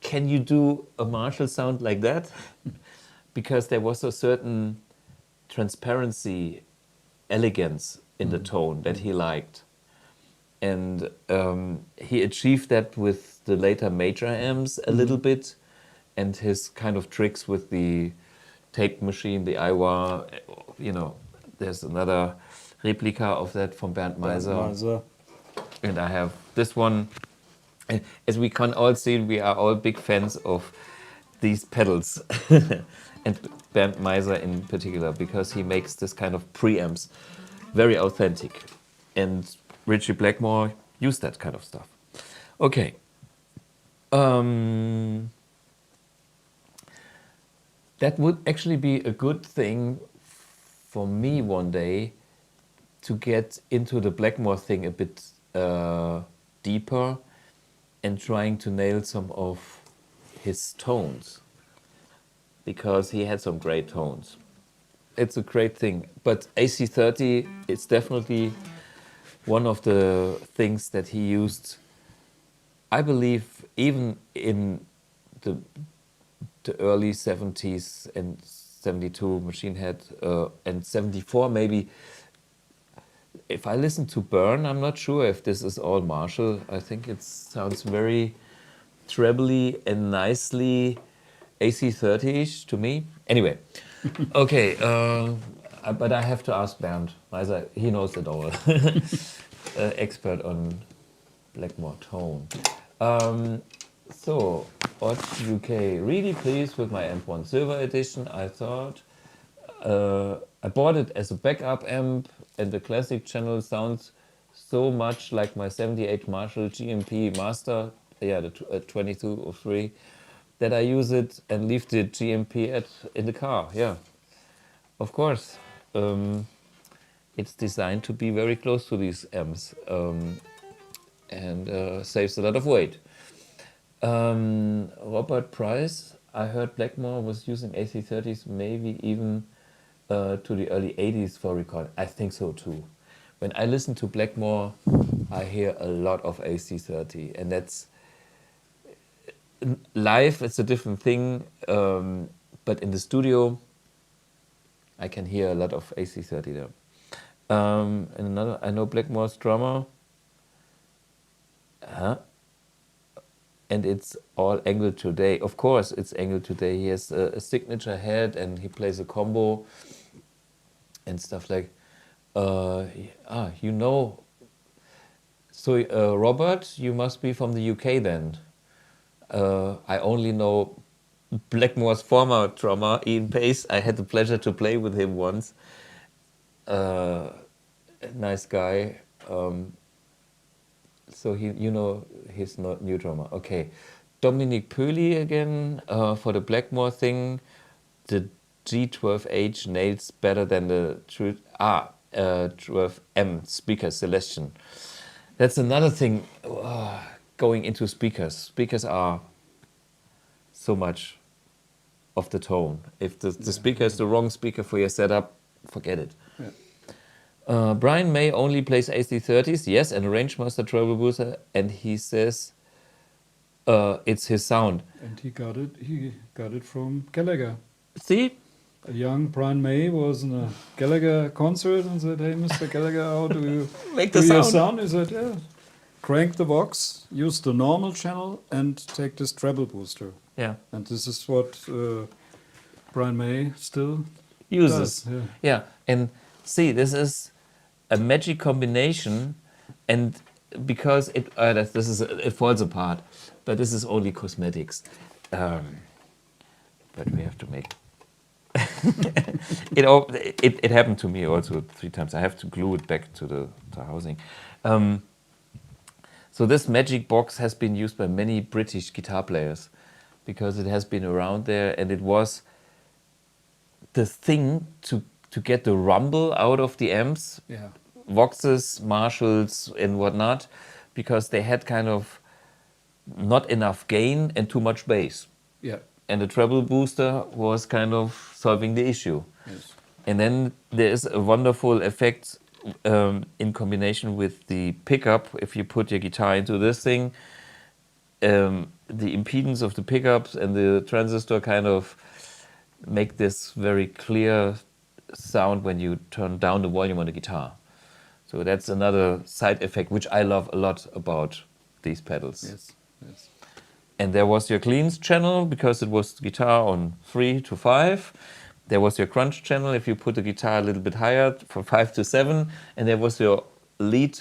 Speaker 1: can you do a Marshall sound like that? Because there was a certain transparency, elegance in the tone that he liked. And he achieved that with the later major amps a little bit, and his kind of tricks with the tape machine, the Iowa, you know, there's another replica of that from Bernd Meiser. And I have this one. And as we can all see, we are all big fans of these pedals. And Bernd Meiser in particular, because he makes this kind of preamps very authentic. And Ritchie Blackmore used that kind of stuff. Okay. That would actually be a good thing for me one day to get into the Blackmore thing a bit deeper and trying to nail some of his tones, because he had some great tones. It's a great thing. But AC30 is definitely one of the things that he used, I believe, even in the early 70s and 72 Machine Head and 74 maybe. If I listen to Burn, I'm not sure if this is all Marshall. I think it sounds very trebly and nicely AC30-ish to me. Anyway, okay, but I have to ask Bernd Meiser. He knows it all. Expert on Blackmore tone. So, Watch UK, really pleased with my Amp 1 Silver Edition. I thought I bought it as a backup amp, and the classic channel sounds so much like my 78 Marshall GMP Master, yeah, the 2203, that I use it and leave the GMP in the car. Yeah, of course. It's designed to be very close to these amps and saves a lot of weight. Robert Price, I heard Blackmore was using AC30s maybe even to the early 80s for recording. I think so too. When I listen to Blackmore, I hear a lot of AC30, and that's live, it's a different thing, but in the studio I can hear a lot of AC30 there. And another, I know Blackmore's drummer, and it's all angled today. Of course, it's angled today. He has a signature head, and he plays a combo and stuff like. You know. So Robert, you must be from the UK then. I only know Blackmore's former drummer, Ian Pace. I had the pleasure to play with him once. Nice guy. So you know he's not new drummer. Okay, Dominic Pöli again for the Blackmore thing. The G12H nails better than the 12M speaker selection. That's another thing. Going into speakers. Speakers are so much of the tone. If the speaker is the wrong speaker for your setup, forget it. Yeah. Brian May only plays AC30s, yes, and a Rangemaster Treble Booster, and he says it's his sound.
Speaker 2: And he got it from Gallagher.
Speaker 1: See?
Speaker 2: A young Brian May was in a Gallagher concert and said, "Hey, Mr. Gallagher, how do you
Speaker 1: make
Speaker 2: the
Speaker 1: your
Speaker 2: sound?" He said, "Yeah, crank the Vox, use the normal channel, and take this Treble Booster."
Speaker 1: Yeah.
Speaker 2: And this is what Brian May still
Speaker 1: uses.
Speaker 2: Does.
Speaker 1: Yeah, and see, this is a magic combination, and because it falls apart, but this is only cosmetics. But we have to make. It happened to me also 3 times. I have to glue it back to the housing. So So this magic box has been used by many British guitar players because it has been around there, and it was the thing to get the rumble out of the amps, Voxes, Marshalls and whatnot, because they had kind of not enough gain and too much bass. And the treble booster was kind of solving the issue. And then there is a wonderful effect in combination with the pickup. If you put your guitar into this thing, the impedance of the pickups and the transistor kind of make this very clear sound when you turn down the volume on the guitar. So that's another side effect which I love a lot about these pedals. And there was your cleans channel because it was guitar on 3 to 5. There was your crunch channel if you put the guitar a little bit higher from 5 to 7. And there was your lead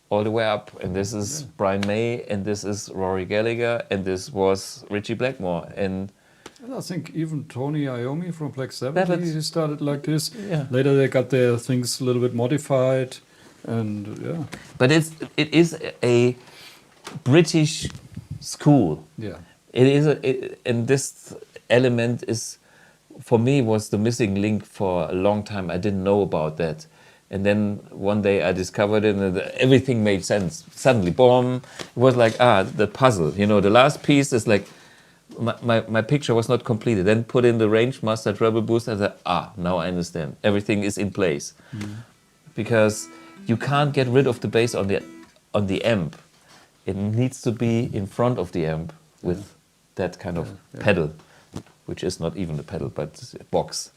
Speaker 1: all the way up. And this is Brian May, and this is Rory Gallagher, and this was Richie Blackmore. And
Speaker 2: I think even Tony Iommi from Black Sabbath, he started like this. Later they got their things a little bit modified, and
Speaker 1: But it is a British school. It is, and this element is, for me, was the missing link for a long time. I didn't know about that. And then one day I discovered it, and everything made sense. Suddenly, boom, it was like, the puzzle. You know, the last piece is like, my picture was not completed. Then put in the range master treble booster, and I said, now I understand. Everything is in place. Because you can't get rid of the bass on the amp. It needs to be in front of the amp with that kind of pedal, which is not even a pedal, but a box.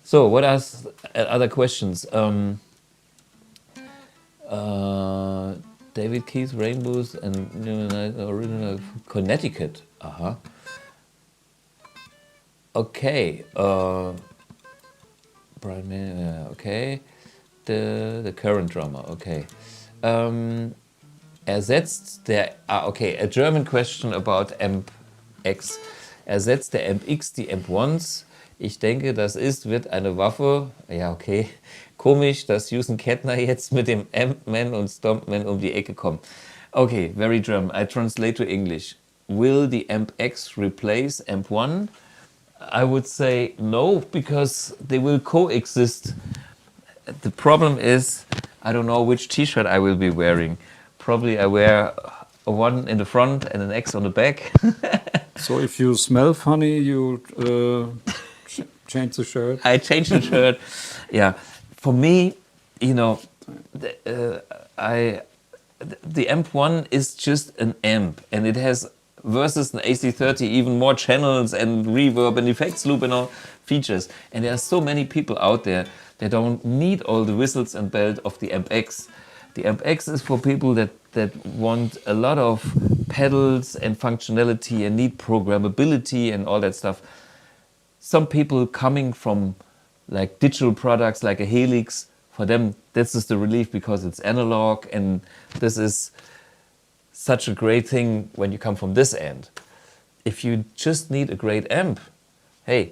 Speaker 1: So what are other questions? David Keith, Rainbows, and original Connecticut. Okay. Brian May, okay. The current drummer, okay. Ersetzt der, okay, a German question about Amp X. Ersetzt der Amp X die Amp 1s? Ich denke, wird eine Waffe. Ja, okay. Komisch, dass Houston Kettner jetzt mit dem Ampman und Stompman um die Ecke kommt. Okay, very German. I translate to English. Will the Amp X replace Amp 1? I would say no, because they will coexist. The problem is, I don't know which t-shirt I will be wearing. Probably I wear a 1 in the front and an X on the back.
Speaker 2: So if you smell funny, you change the shirt?
Speaker 1: I change the shirt. Yeah. For me, you know, the Amp 1 is just an amp, and it has, versus an AC30, even more channels and reverb and effects loop and all features. And there are so many people out there that don't need all the whistles and bells of the Amp X. The Amp X is for people that want a lot of pedals and functionality and need programmability and all that stuff. Some people coming from like digital products like a Helix, for them this is the relief because it's analog, and this is such a great thing when you come from this end. If you just need a great amp, hey,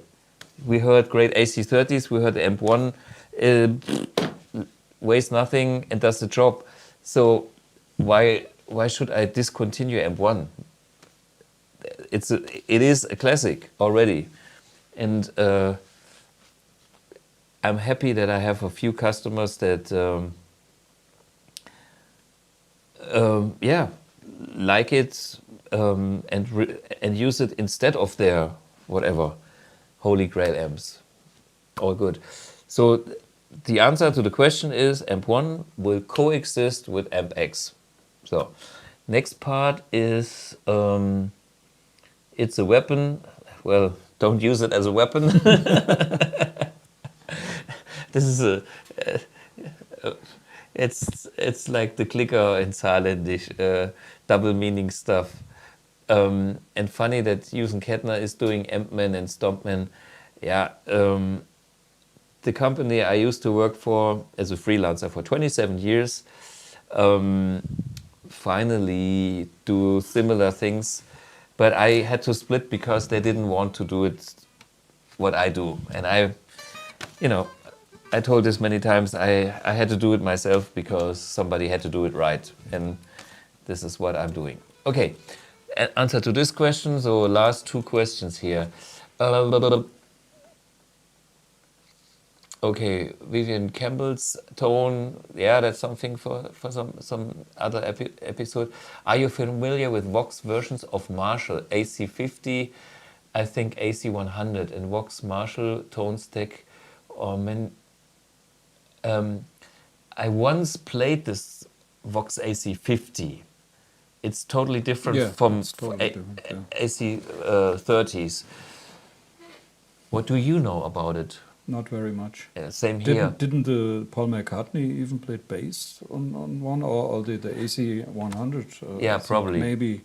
Speaker 1: we heard great AC30s, we heard the Amp 1, weighs nothing and does the job. So why should I discontinue Amp 1? It is a classic already, and I'm happy that I have a few customers that like it and use it instead of their whatever holy grail amps. All good. So the answer to the question is Amp 1 will coexist with Amp X. So next part is it's a weapon. Well, don't use it as a weapon. This is it's like the clicker in Saarländisch, double meaning stuff. And funny that Houston Kettner is doing Ampman and Stompman. Yeah, the company I used to work for as a freelancer for 27 years finally do similar things, but I had to split because they didn't want to do it what I do. And I told this many times, I had to do it myself because somebody had to do it right. And this is what I'm doing. Okay, answer to this question. So last 2 questions here. Okay, Vivian Campbell's tone, yeah, that's something for some other episode. Are you familiar with Vox versions of Marshall AC50? I think AC100 and Vox Marshall tone stack or I once played this Vox AC50. It's totally different from AC30s. What do you know about it?
Speaker 2: Not very much.
Speaker 1: Same here.
Speaker 2: Didn't Paul McCartney even play bass on one, or the AC100?
Speaker 1: Yeah, probably.
Speaker 2: Maybe.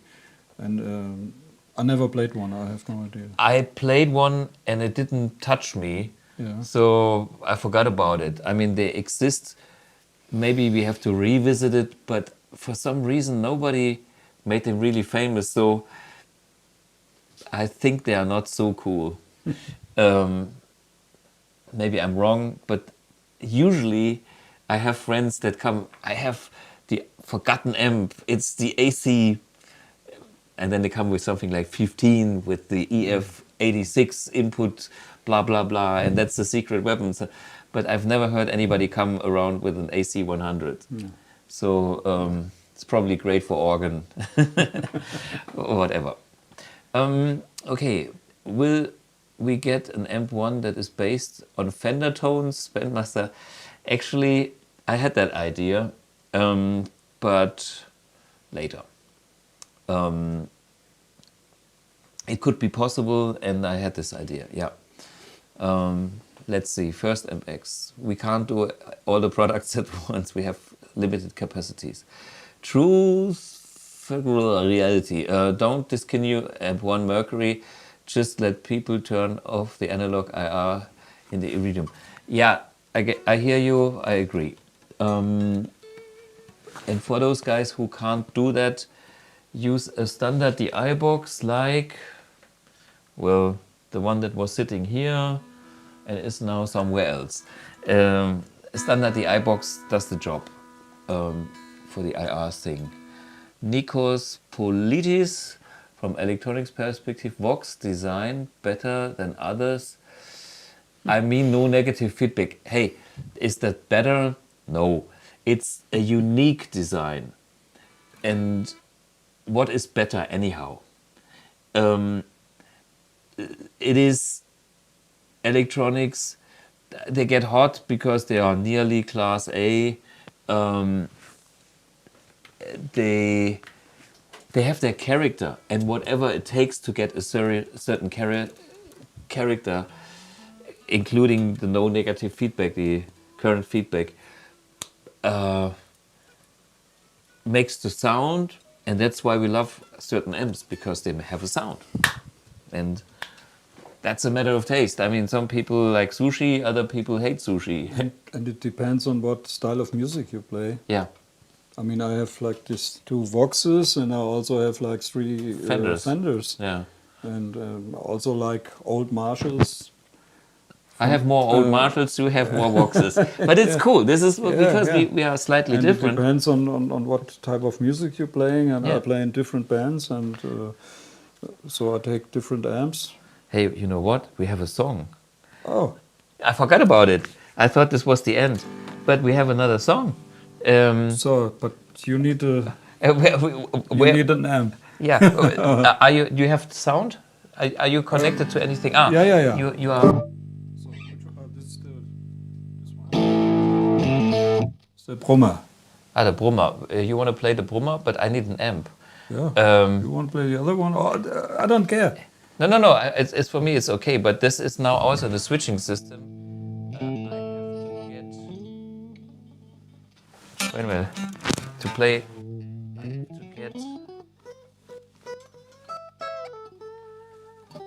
Speaker 2: And I never played one. I have no idea.
Speaker 1: I played one and it didn't touch me.
Speaker 2: Yeah.
Speaker 1: So I forgot about it. I mean, they exist. Maybe we have to revisit it, but for some reason nobody made them really famous. So I think they are not so cool. Maybe I'm wrong, but usually I have friends that come, I have the forgotten amp, it's the AC, and then they come with something like 15 with the EF86 input, blah, blah, blah, and that's the secret weapon. So, but I've never heard anybody come around with an AC100. Yeah. So it's probably great for organ or whatever. Okay, will we get an amp one that is based on Fender tones, Bandmaster? Actually, I had that idea, but later. It could be possible, and I had this idea, yeah. Let's see, first MX. We can't do all the products at once, we have limited capacities. True reality. Don't discontinue amp 1 Mercury. Just let people turn off the analog IR in the Iridium. Yeah, I hear you, I agree. And for those guys who can't do that, use a standard DI box like, well, the one that was sitting here and is now somewhere else. A standard DI box does the job for the IR thing. Nikos Politis. From electronics perspective, Vox design better than others. I mean, no negative feedback. Hey, is that better? No. It's a unique design. And what is better anyhow? It is electronics. They get hot because they are nearly class A. They have their character, and whatever it takes to get a certain character, including the no negative feedback, the current feedback, makes the sound, and that's why we love certain amps, because they have a sound. And that's a matter of taste. I mean, some people like sushi, other people hate sushi.
Speaker 2: And it depends on what style of music you play.
Speaker 1: Yeah.
Speaker 2: I mean, I have like these 2 Voxes, and I also have like 3 Fenders.
Speaker 1: Yeah.
Speaker 2: And also like old Marshalls.
Speaker 1: I have more old Marshalls, you have more Voxes. But it's cool. This is because we are slightly different.
Speaker 2: It depends on what type of music you're playing. And I play in different bands, and so I take different amps.
Speaker 1: Hey, you know what? We have a song.
Speaker 2: Oh.
Speaker 1: I forgot about it. I thought this was the end. But we have another song.
Speaker 2: But you need you need an amp.
Speaker 1: Yeah. Do you have sound? Are you connected to anything?
Speaker 2: Yeah.
Speaker 1: You are.
Speaker 2: So, this is this one. It's the Brummer.
Speaker 1: The Brummer. You want to play the Brummer, but I need an amp.
Speaker 2: Yeah. You want to play the other one? Oh, I don't care.
Speaker 1: No. It's for me. It's okay. But this is now also the switching system. Wait a minute. To play, I have to get.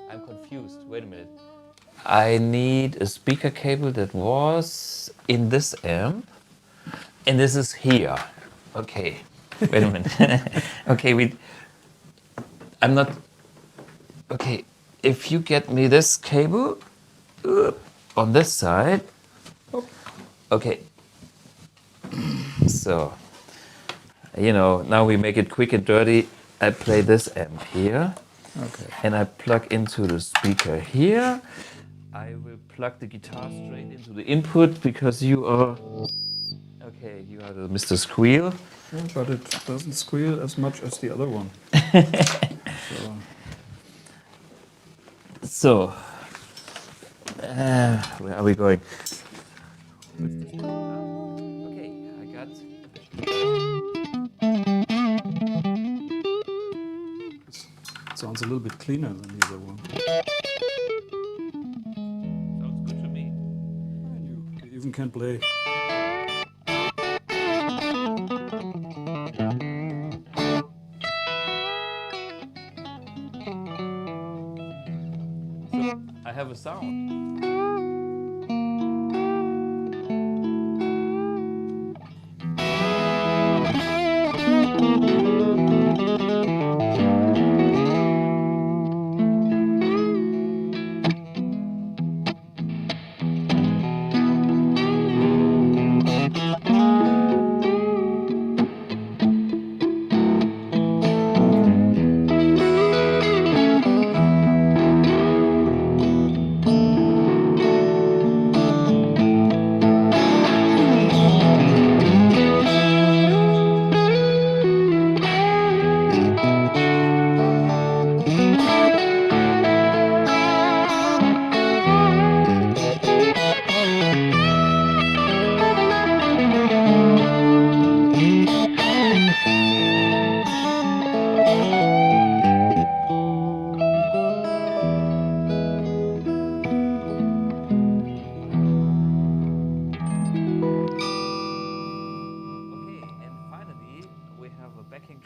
Speaker 1: I'm confused. Wait a minute. I need a speaker cable that was in this amp, and this is here. Okay. Wait a minute. Okay, I'm not. Okay, if you get me this cable on this side. Okay. So, You know, now we make it quick and dirty. I play this amp here.
Speaker 2: Okay.
Speaker 1: And I plug into the speaker here. I will plug the guitar straight into the input because you are... Okay, you are the Mr. Squeal.
Speaker 2: Yeah, but it doesn't squeal as much as the other one.
Speaker 1: So, where are we going? Okay, I got...
Speaker 2: It sounds a little bit cleaner than the other one.
Speaker 1: Sounds good to me.
Speaker 2: You even can play.
Speaker 1: I have a sound.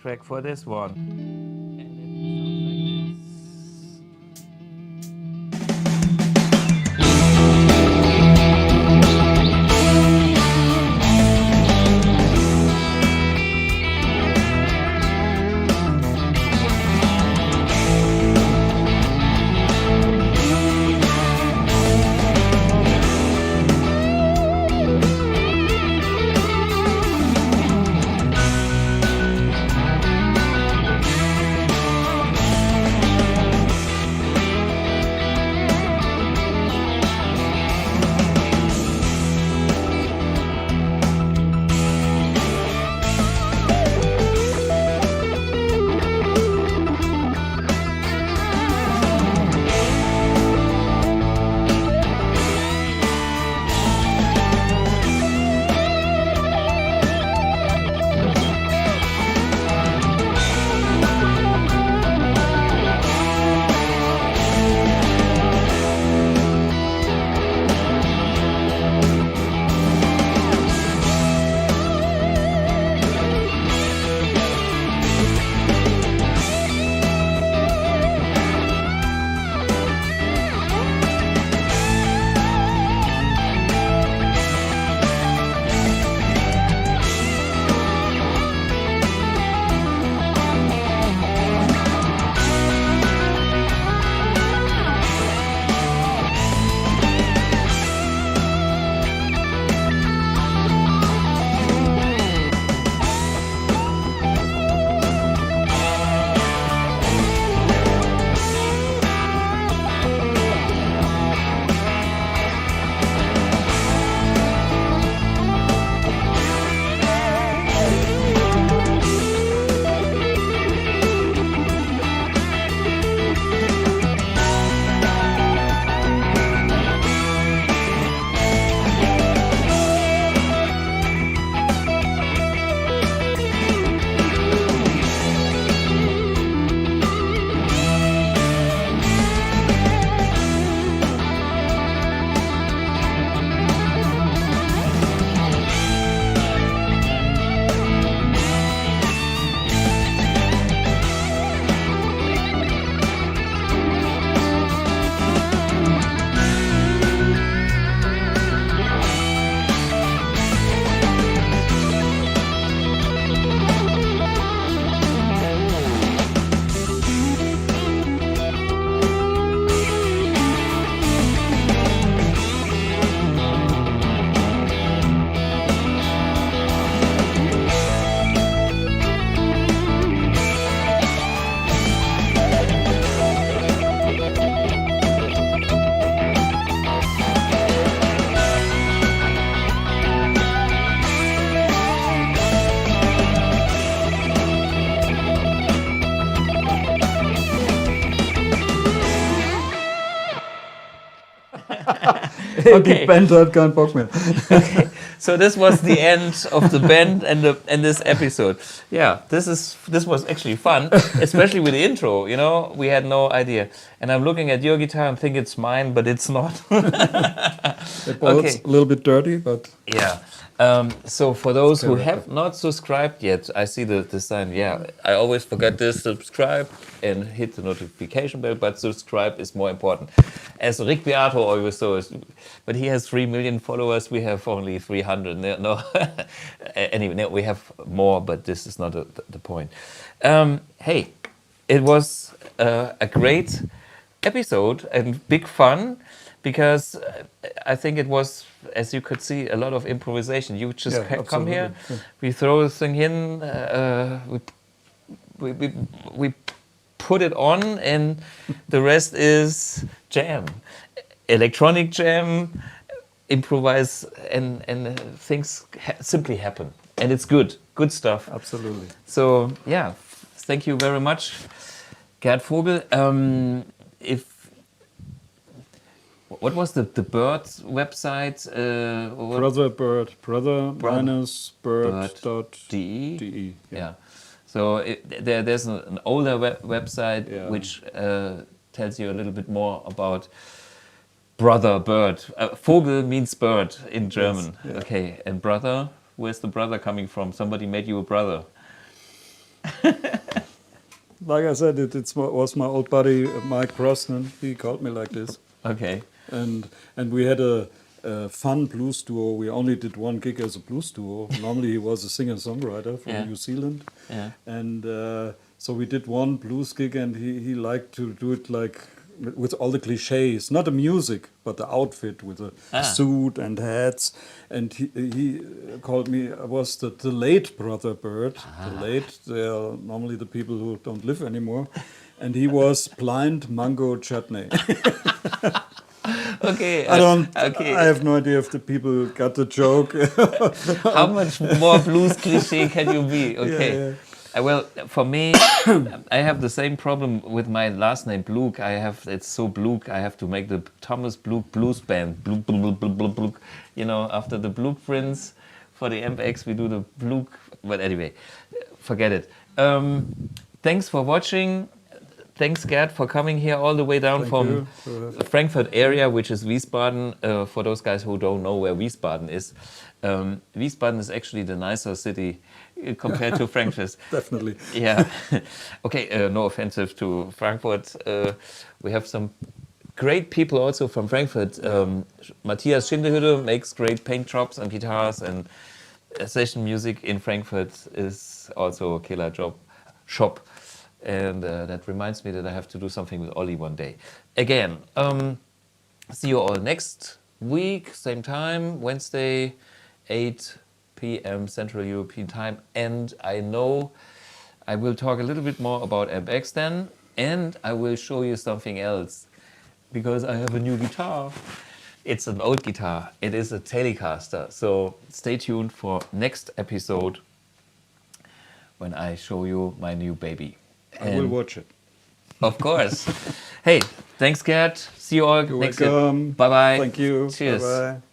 Speaker 1: Track for this one. And it sounds like this. Okay.
Speaker 2: Band hat keinen Bock mehr.
Speaker 1: Okay. So this was the end of the band and this episode. Yeah, this was actually fun, especially with the intro. You know, we had no idea. And I'm looking at your guitar and think it's mine, but it's not.
Speaker 2: It's a little bit dirty, but
Speaker 1: yeah. So for those who have not subscribed yet, I see the sign. Yeah, I always forget this: subscribe and hit the notification bell. But subscribe is more important. As Rick Beato always says, but he has 3 million followers. We have only 300. No, anyway, no, we have more, but this is not the point. Hey, it was a great episode and big fun. Because I think it was, as you could see, a lot of improvisation. You just come here, we throw the thing in, we put it on, and the rest is jam, electronic jam, improvise, and things simply happen, and it's good stuff.
Speaker 2: Absolutely.
Speaker 1: So yeah, thank you very much, Gerd Vogel. What was the Bird's website?
Speaker 2: Brother-Bird.de.
Speaker 1: Yeah. So there's an older website which tells you a little bit more about Brother Bird. Vogel means bird in German.
Speaker 2: Yes, yeah.
Speaker 1: Okay, and brother, where's the brother coming from? Somebody made you a brother.
Speaker 2: Like I said, it was my old buddy Mike Brosnan. He called me like this.
Speaker 1: Okay.
Speaker 2: And we had a fun blues duo. We only did one gig as a blues duo. Normally he was a singer-songwriter from New Zealand. Yeah. And so we did one blues gig, and he liked to do it like with all the cliches, not the music, but the outfit with a suit and hats. And he called me, I was the late Brother Bird. The late, they are normally the people who don't live anymore. And he was Blind Mango Chutney.
Speaker 1: Okay.
Speaker 2: I have no idea if the people got the joke.
Speaker 1: How much more blues cliche can you be? Okay.
Speaker 2: Yeah.
Speaker 1: Well, for me, I have the same problem with my last name, Blug. It's so Blug. I have to make the Thomas Blug Blues Band. Blug, Blug, Blug, Blug, Blug. You know, after the Blueprints for the MX, we do the Blug. But anyway, forget it. Thanks for watching. Thanks, Gerd, for coming here all the way down from the Frankfurt area, which is Wiesbaden. For those guys who don't know where Wiesbaden is, Wiesbaden is actually the nicer city compared to Frankfurt.
Speaker 2: Definitely.
Speaker 1: Yeah. Okay, no offensive to Frankfurt. We have some great people also from Frankfurt. Matthias Schindehütte makes great paint jobs and guitars, and session music in Frankfurt is also a killer shop. And that reminds me that I have to do something with Ollie one day. Again, see you all next week, same time, Wednesday, 8 p.m. Central European Time. And I know I will talk a little bit more about MX then, and I will show you something else, because I have a new guitar. It's an old guitar. It is a Telecaster. So stay tuned for next episode when I show you my new baby.
Speaker 2: I will watch it.
Speaker 1: Of course. Hey, thanks, Gerd. See you all
Speaker 2: You're
Speaker 1: next
Speaker 2: welcome.
Speaker 1: Bye-bye.
Speaker 2: Thank you.
Speaker 1: Cheers.
Speaker 2: Bye-bye.